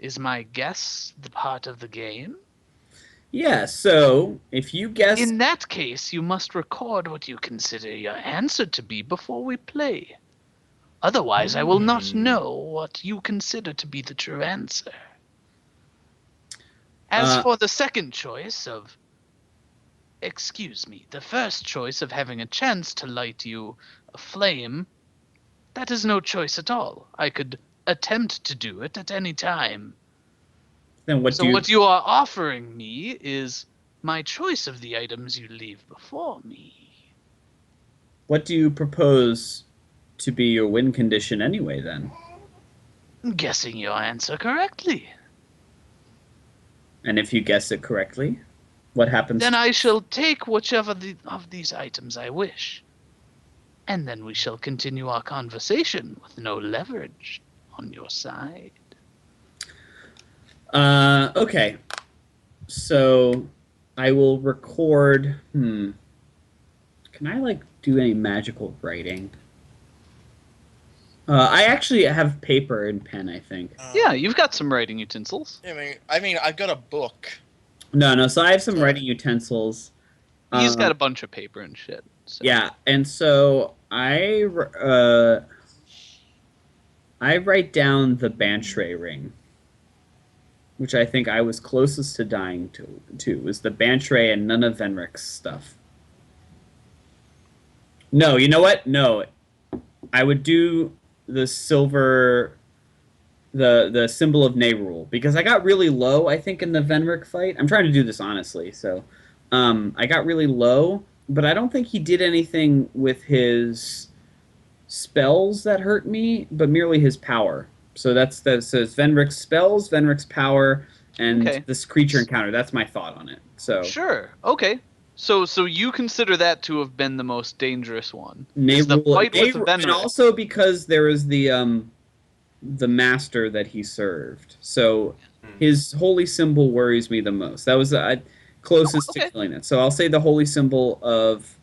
Is my guess the part of the game? Yeah, so if you guess... In that case, you must record what you consider your answer to be before we play. Otherwise, I will not know what you consider to be the true answer. As for the second choice of... Excuse me, the first choice of having a chance to light you a flame, that is no choice at all. I could attempt to do it at any time. then what So do you... what you are offering me is my choice of the items you leave before me. What do you propose to be your win condition anyway, then. Guessing your answer correctly. And if you guess it correctly, what happens? Then I shall take whichever of these items I wish. And then we shall continue our conversation with no leverage on your side. Okay. So I will record. Can I like do any magical writing? I actually have paper and pen, I think. Yeah, you've got some writing utensils. I mean, I've got a book. No. So I have some Sorry. writing utensils. He's got a bunch of paper and shit. So. Yeah, and so I write down the Bantray ring, which I think I was closest to dying to was the Bantray and none of Venric's stuff. No, you know what? No, I would do the silver, the symbol of Nerul, because I got really low, I think, in the Venric fight. I'm trying to do this honestly, so I got really low, but I don't think he did anything with his spells that hurt me, but merely his power. So that says Venric's spells, Venric's power, and Okay. this creature encounter. That's my thought on it. So Sure. Okay. So you consider that to have been the most dangerous one? Is the fight with and Venric? also because there is the master that he served. So his holy symbol worries me the most. That was closest Okay. to killing it. So I'll say the holy symbol of.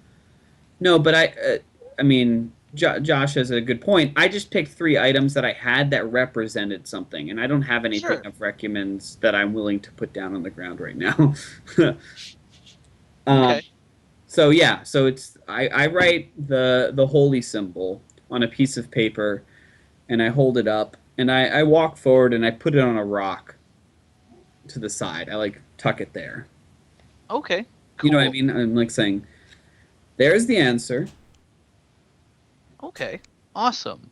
No, but I mean, Josh has a good point. I just picked 3 items that I had that represented something, and I don't have anything Sure. of Recumens that I'm willing to put down on the ground right now. Okay. So yeah, so it's I write the holy symbol on a piece of paper, and I hold it up, and I walk forward and I put it on a rock to the side. I like tuck it there. Okay. You know what I cool. mean? I'm like saying, there's the answer, Okay. Awesome.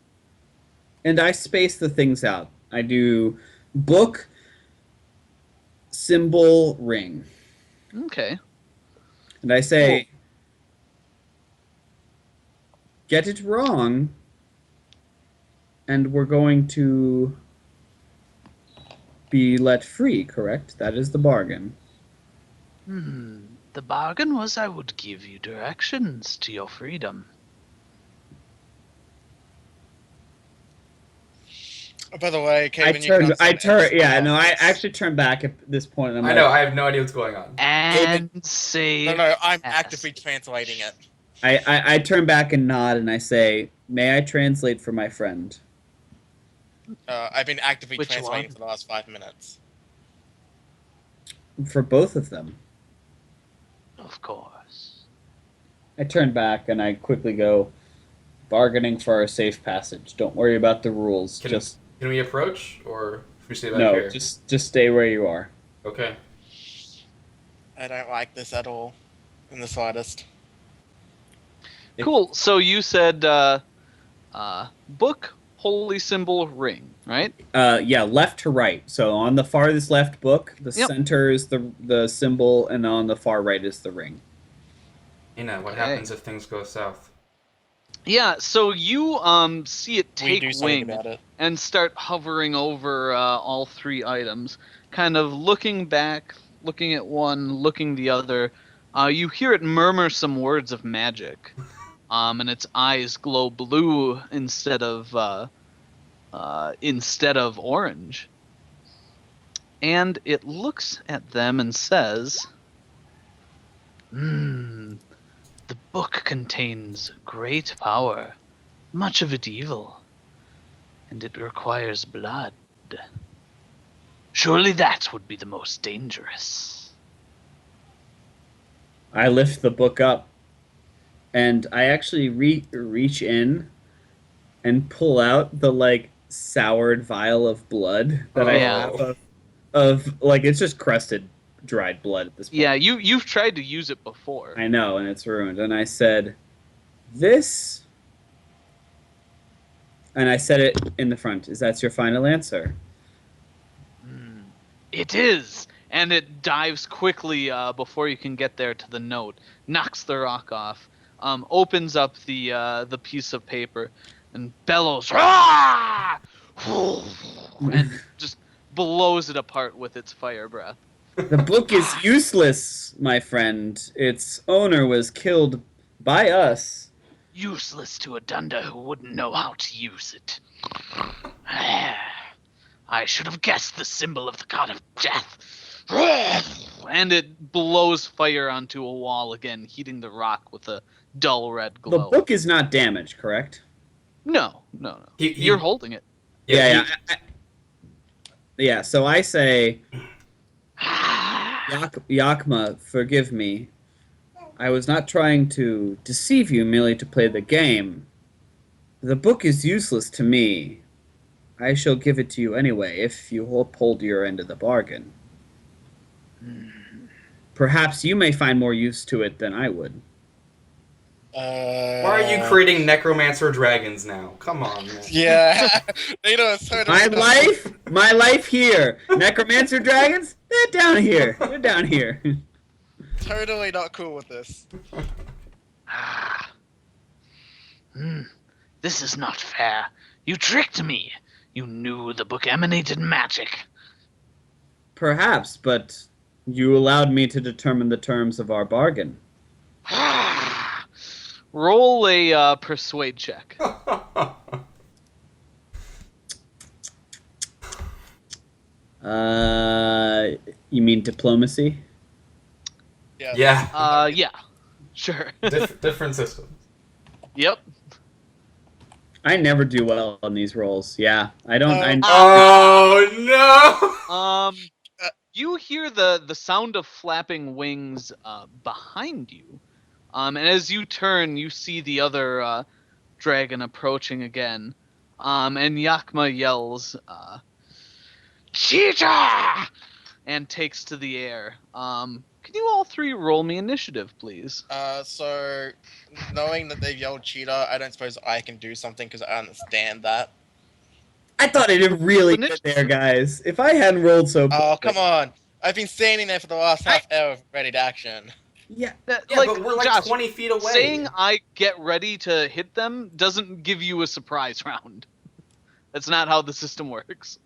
and I space the things out. I do book, symbol, ring, Okay. and I say, get it wrong, and we're going to be let free, correct? That is the bargain. The bargain was I would give you directions to your freedom. Oh, by the way, I Kevin, you can't say I actually turned back at this point. And I'm I know. like, I have no idea what's going on. And say No, I'm Yes. actively translating it. I turn back and nod, and I say, may I translate for my friend? I've been actively Which translating one? for the last 5 minutes. For both of them. Of course. I turn back, and I quickly go, bargaining for our safe passage. Don't worry about the rules. Can we approach, or should we stay back No, here? just stay where you are. Okay. I don't like this at all, in the slightest. Cool. So you said book, holy symbol, ring, right? Yeah, left to right. So on the farthest left book, the Yep. center is the symbol, and on the far right is the ring. Ina, what Okay. happens if things go south? Yeah. So you see it We take do something wing about it. and start hovering over all 3 items, kind of looking back, looking at one, looking the other. You hear it murmur some words of magic, and its eyes glow blue instead of orange. And it looks at them and says, The book contains great power, much of it evil, and it requires blood. Surely that would be the most dangerous. I lift the book up, and I actually reach in and pull out the like soured vial of blood that I Oh. have of like it's just crusted dried blood at this point. yeah, you've tried to use it before. I know, and it's ruined. And I said, "This," and I said it in the front. Is that your final answer? It is, and it dives quickly before you can get there to the note, knocks the rock off, opens up the piece of paper, and bellows, "Rah!" and just blows it apart with its fire breath. The book is useless, my friend. Its owner was killed by us. Useless to a Dunder who wouldn't know how to use it. I should have guessed the symbol of the god of death. And it blows fire onto a wall again, heating the rock with a dull red The glow. book is not damaged, correct? No. You're holding it. Yeah. Yeah, so I say, Yakma, forgive me. I was not trying to deceive you merely to play the game. The book is useless to me. I shall give it to you anyway, if you uphold your end of the bargain. Perhaps you may find more use to it than I would. Why are you creating necromancer dragons now? Come on, man. Yeah, it's totally My life here. Necromancer dragons? They're down here. totally not cool with this. This is not fair. You tricked me. You knew the book emanated magic. Perhaps, but you allowed me to determine the terms of our bargain. Roll a persuade check. You mean diplomacy? Yeah. Yeah. Sure. Different systems. Yep. I never do well on these rolls. Yeah, I don't. Oh no! You hear the sound of flapping wings behind you, and as you turn, you see the other dragon approaching again, and Yakma yells, "Cheetah!" and takes to the air. Can you all three roll me initiative, please? So, knowing that they've yelled cheetah, I don't suppose I can do something because I understand that. I thought I did really good there, guys. If I hadn't rolled so. Oh, come on. I've been standing there for the last half hour ready to action. Yeah. Yeah, but we're like Josh, 20 feet away. Saying I get ready to hit them doesn't give you a surprise round. That's not how the system works.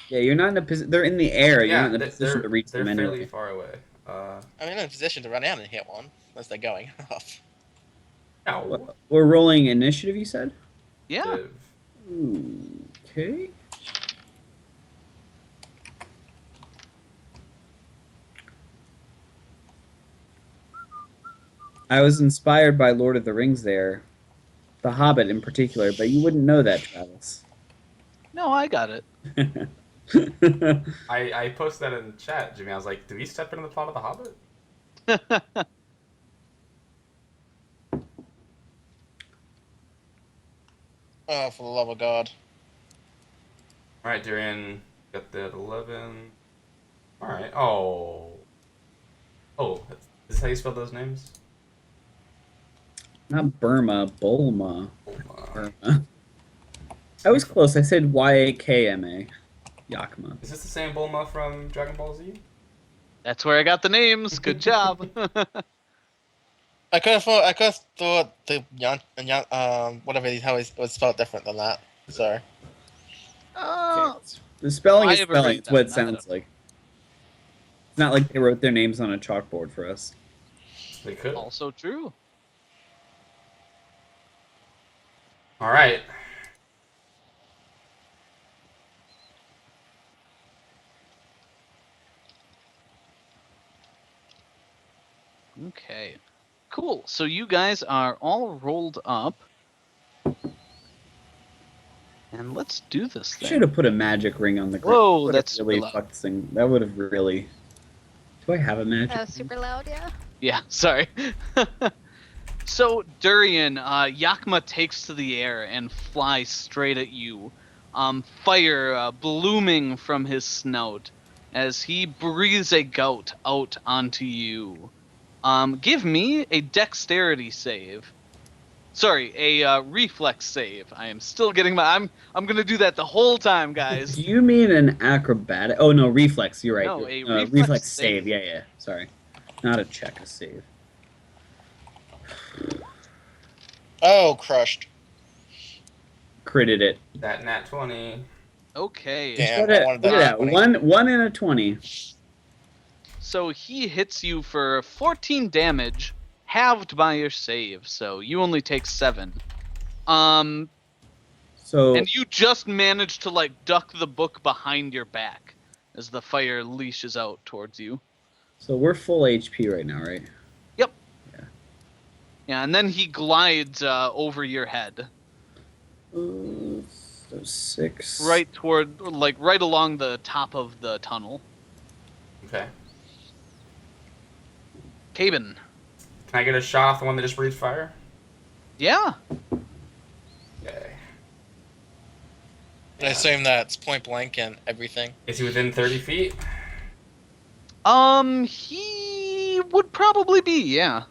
Yeah, you're not in a position. They're in the air. You're Yeah, not in a position to reach them they're fairly anyway. far away. I'm in a position to run out and hit one, unless they're going off. Ow. We're rolling initiative, you said? Yeah. Okay. I was inspired by Lord of the Rings there. The Hobbit in particular, but you wouldn't know that, Travis. No, I got it. I posted that in the chat, Jimmy. I was like, did we step into the plot of The Hobbit? Oh, for the love of God. Alright, Darian, got that 11. Alright, oh. Oh, is this how you spell those names? Not Burma, Bulma. Bulma. Burma. I was close. I said Yakma. Yakma. Is this the same Bulma from Dragon Ball Z? That's where I got the names. Good job. I could have thought the whatever how it was spelled different than that. So The spelling I is have spelling. agreed It's what it with that. sounds like. It's not like they wrote their names on a chalkboard for us. They could. Also true. Alright. Okay. Cool. So you guys are all rolled up. And let's do this thing. Should have put a magic ring on the ground. Whoa, Would've that's really super loud. fucked this thing. That would have really. Do I have a magic? That was super loud, yeah. Yeah, sorry. So, Durian, Yakma takes to the air and flies straight at you. Fire blooming from his snout as he breathes a gout out onto you. Give me a dexterity save. Sorry, a reflex save. I am still getting my. I'm gonna do that the whole time, guys. Do you mean an acrobatic? Oh no, reflex. You're right. No, a reflex save. save. Yeah. Sorry, not a check. A save. oh, crushed. critted it. That nat 20. Okay. Damn, Look I wanted at that. that. One in a 20. So he hits you for 14 damage, halved by your save. So you only take 7. So And you just manage to like duck the book behind your back as the fire leashes out towards you. we're full HP right now, right? Yeah, and then he glides over your head, So 6. right toward, like right along the top of the tunnel. Okay. Caben. Can I get a shot off the one that just breathed fire? Yeah. Okay. I assume that's point blank and everything. Is he within 30 feet? He would probably be, yeah.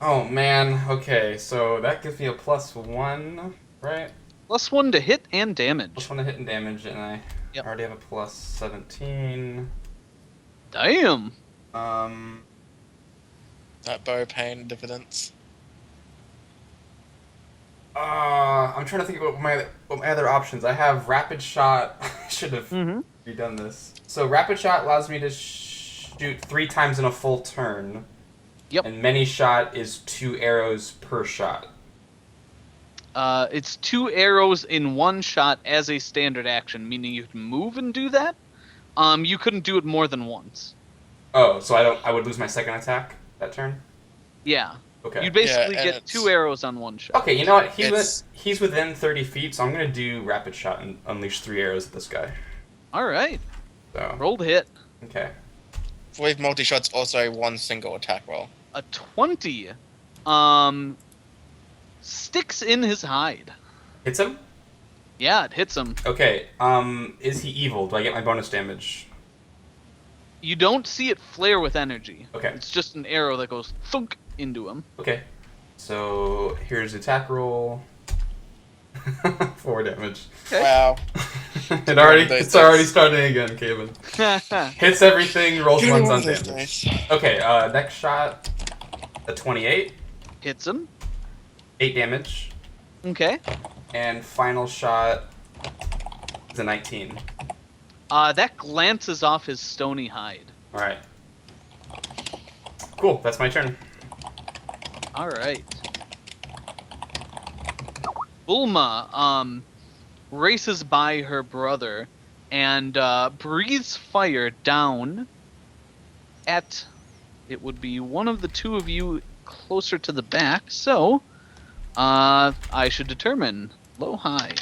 Oh man. Okay, so that gives me a +1, right? +1 to hit and damage. +1 to hit and damage, and I Yep. already have a +17. Damn. That bow paying dividends. I'm trying to think about what my other options. I have rapid shot. I should have Mm-hmm. redone this. So rapid shot allows me to shoot 3 times in a full turn. Yep. And many shot is 2 arrows per shot. It's 2 arrows in 1 shot as a standard action, meaning you can move and do that. You couldn't do it more than once. Oh, so I would lose my second attack that turn? Yeah. Okay. You'd basically and get it's- 2 arrows on 1 shot. Okay, you know what? It's- He's within 30 feet, so I'm gonna do rapid shot and unleash 3 arrows at this guy. All right. So Roll to hit. okay. With multi-shots, also 1 single attack roll. A 20. Sticks in his hide. Hits him? Yeah, it hits him. Okay. Is he evil? Do I get my bonus damage? You don't see it flare with energy. Okay. It's just an arrow that goes thunk into him. Okay. So here's the attack roll. 4 damage. Okay. Wow. It's already starting again, Caven. Hits everything, rolls Give me ones one on of those damage. dice. Okay, next shot, a 28, Hits him. 8 damage, Okay. and final shot is a 19. That glances off his stony hide. Alright. Cool, that's my turn. All right. Bulma races by her brother and breathes fire down at, it would be one of the 2 of you closer to the back, so I should determine low, high.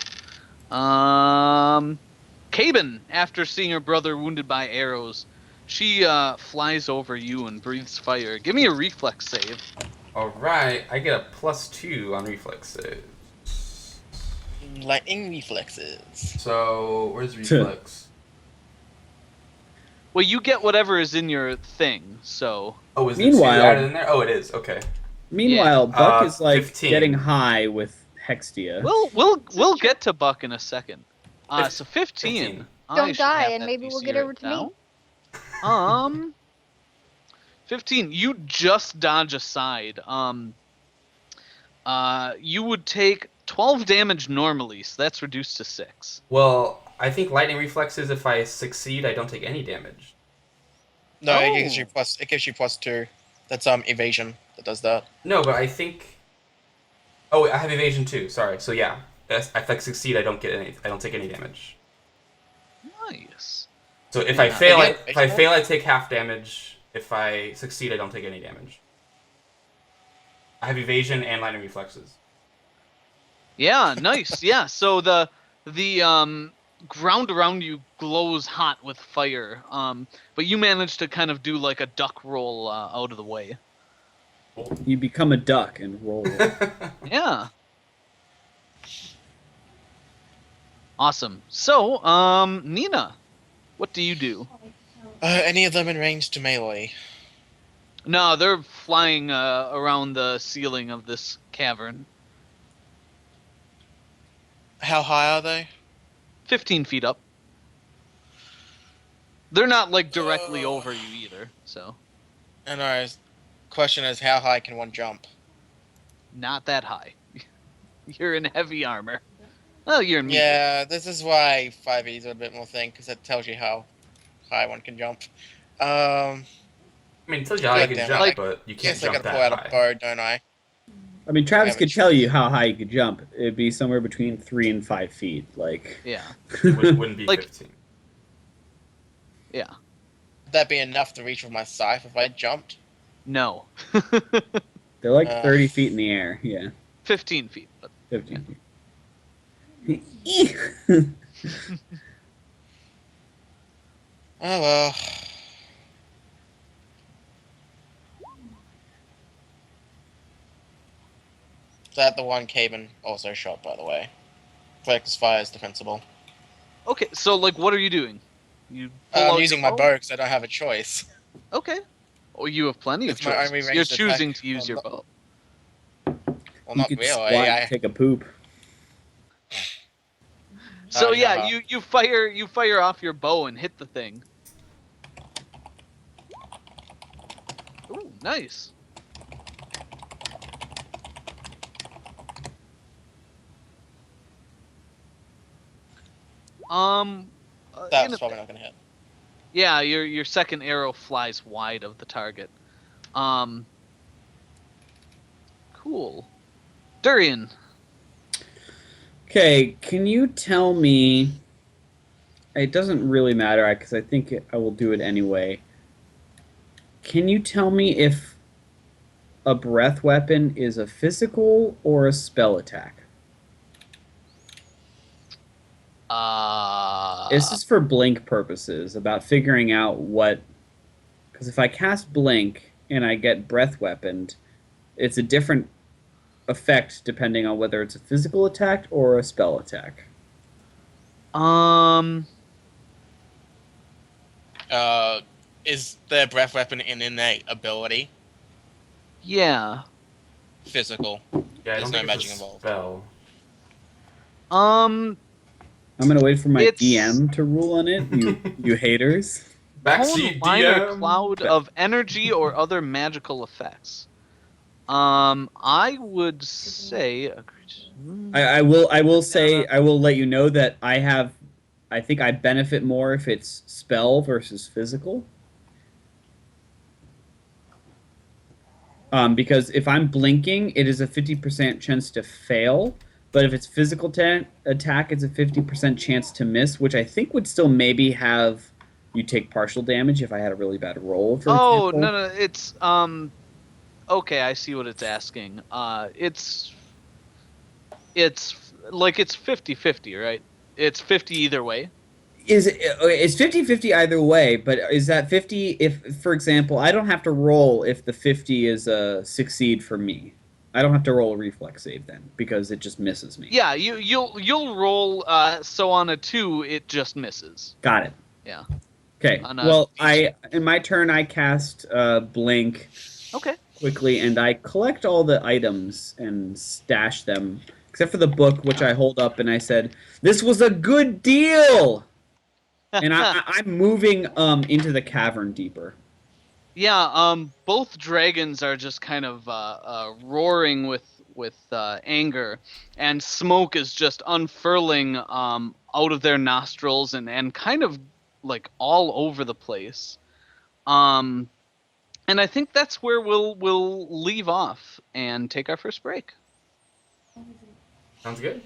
Caben, after seeing her brother wounded by arrows, she flies over you and breathes fire. Give me a reflex save. Alright, I get a +2 on reflex save. Lightning reflexes. So, where's reflex? Well, you get whatever is in your thing, so... Oh, is it Meanwhile- 2 added in there? Oh, it is, okay. Meanwhile, Buck is like 15. getting high with Hextia. We'll get to Buck in a second. So 15. 15. I Don't should die, have and that maybe we'll DC get right over to me. now. 15. You just dodge aside. You would take 12 damage normally, so that's reduced to 6. Well, I think lightning reflexes, if I succeed, I don't take any damage. No, Oh. it gives you +2. That's evasion that does that. No, but I think. Oh, I have evasion too. Sorry. So yeah, if I succeed, I don't take any damage. Nice. So if I Yeah. fail, Again, if I fail, I take half damage. If I succeed, I don't take any damage. I have evasion and lightning reflexes. Yeah, nice. Yeah, so the ground around you glows hot with fire. But you manage to kind of do like a duck roll out of the way. You become a duck and roll. Yeah. Awesome. So, Nina, what do you do? Any of them in range to melee? No, they're flying around the ceiling of this cavern. How high are they? 15 feet up. They're not like directly over you either, so And our question is, how high can one jump? not that high. You're in heavy armor. Oh, you're me. Yeah, this is why 5e is a bit more thing, because it tells you how high one can jump. I mean, it tells you how you God can damn it. jump, Like- but you can't Guess I jump gotta pull out that a high. bow, don't I? I mean, Travis Yeah, could but- tell you how high you could jump. It'd be somewhere between 3 and 5 feet. Like, Yeah. It wouldn't be Like- 15. Yeah. Would that be enough to reach with my scythe if I jumped? No. they're like Uh. 30 feet in the air. Yeah, 15 feet. But 15 feet. Oh well. That the one Caven also shot, by the way. Focus fire is defensible. okay, so like, what are you doing? You pull I'm out using your my bow because I don't have a choice. Okay. Oh, you have plenty of It's my only choices. You're ranged attack choosing to use on your the- bow. Well, you not could really. squat and take a poop. So yeah. yeah, you fire off your bow and hit the thing. Ooh, nice. That's in a- probably not gonna hit. yeah, your second arrow flies wide of the target. Cool. Durian. Okay, can you tell me? It doesn't really matter because I think I will do it anyway. Can you tell me if a breath weapon is a physical or a spell attack? This is for blink purposes, about figuring out what. Because if I cast blink and I get breath weaponed, it's a different effect depending on whether it's a physical attack or a spell attack. Is their breath weapon an innate ability? Yeah. Physical. Yeah, I There's don't no think magic it's a involved. spell. I'm gonna wait for my It's- DM to rule on it. You haters. Backseat Cone, line, or DM. cloud of energy or other magical effects. I would say. I will say I will let you know that I think I benefit more if it's spell versus physical. Because if I'm blinking, it is a 50% chance to fail. But if it's physical attack, it's a 50% chance to miss, which I think would still maybe have you take partial damage if I had a really bad roll. For Oh example. no, it's Okay, I see what it's asking. It's like it's 50-50, right? It's 50 either way. It's 50-50 either way, but is that 50 if, for example, I don't have to roll if the 50 is a succeed for me. I don't have to roll a reflex save then because it just misses me. Yeah, you'll roll. So on a 2, it just misses. Got it. Yeah. Okay. On a Well, D6. in my turn I cast blink Okay. quickly and I collect all the items and stash them except for the book, which I hold up and I said, "This was a good deal." And I'm moving into the cavern deeper. Yeah. Both dragons are just kind of roaring with anger, and smoke is just unfurling out of their nostrils and kind of like all over the place. And I think that's where we'll leave off and take our first break. Sounds good.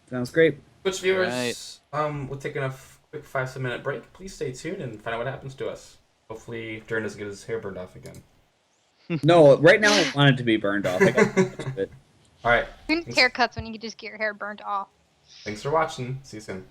Sounds great. Twitch viewers, we'll take a quick 5-7 minute break. Please stay tuned and find out what happens to us. Hopefully, Durin doesn't get his hair burned off again. No, right now I want it to be burned off. I got too much of it. All right. Who needs haircuts when you can just get your hair burnt off? Thanks for watching. See you soon.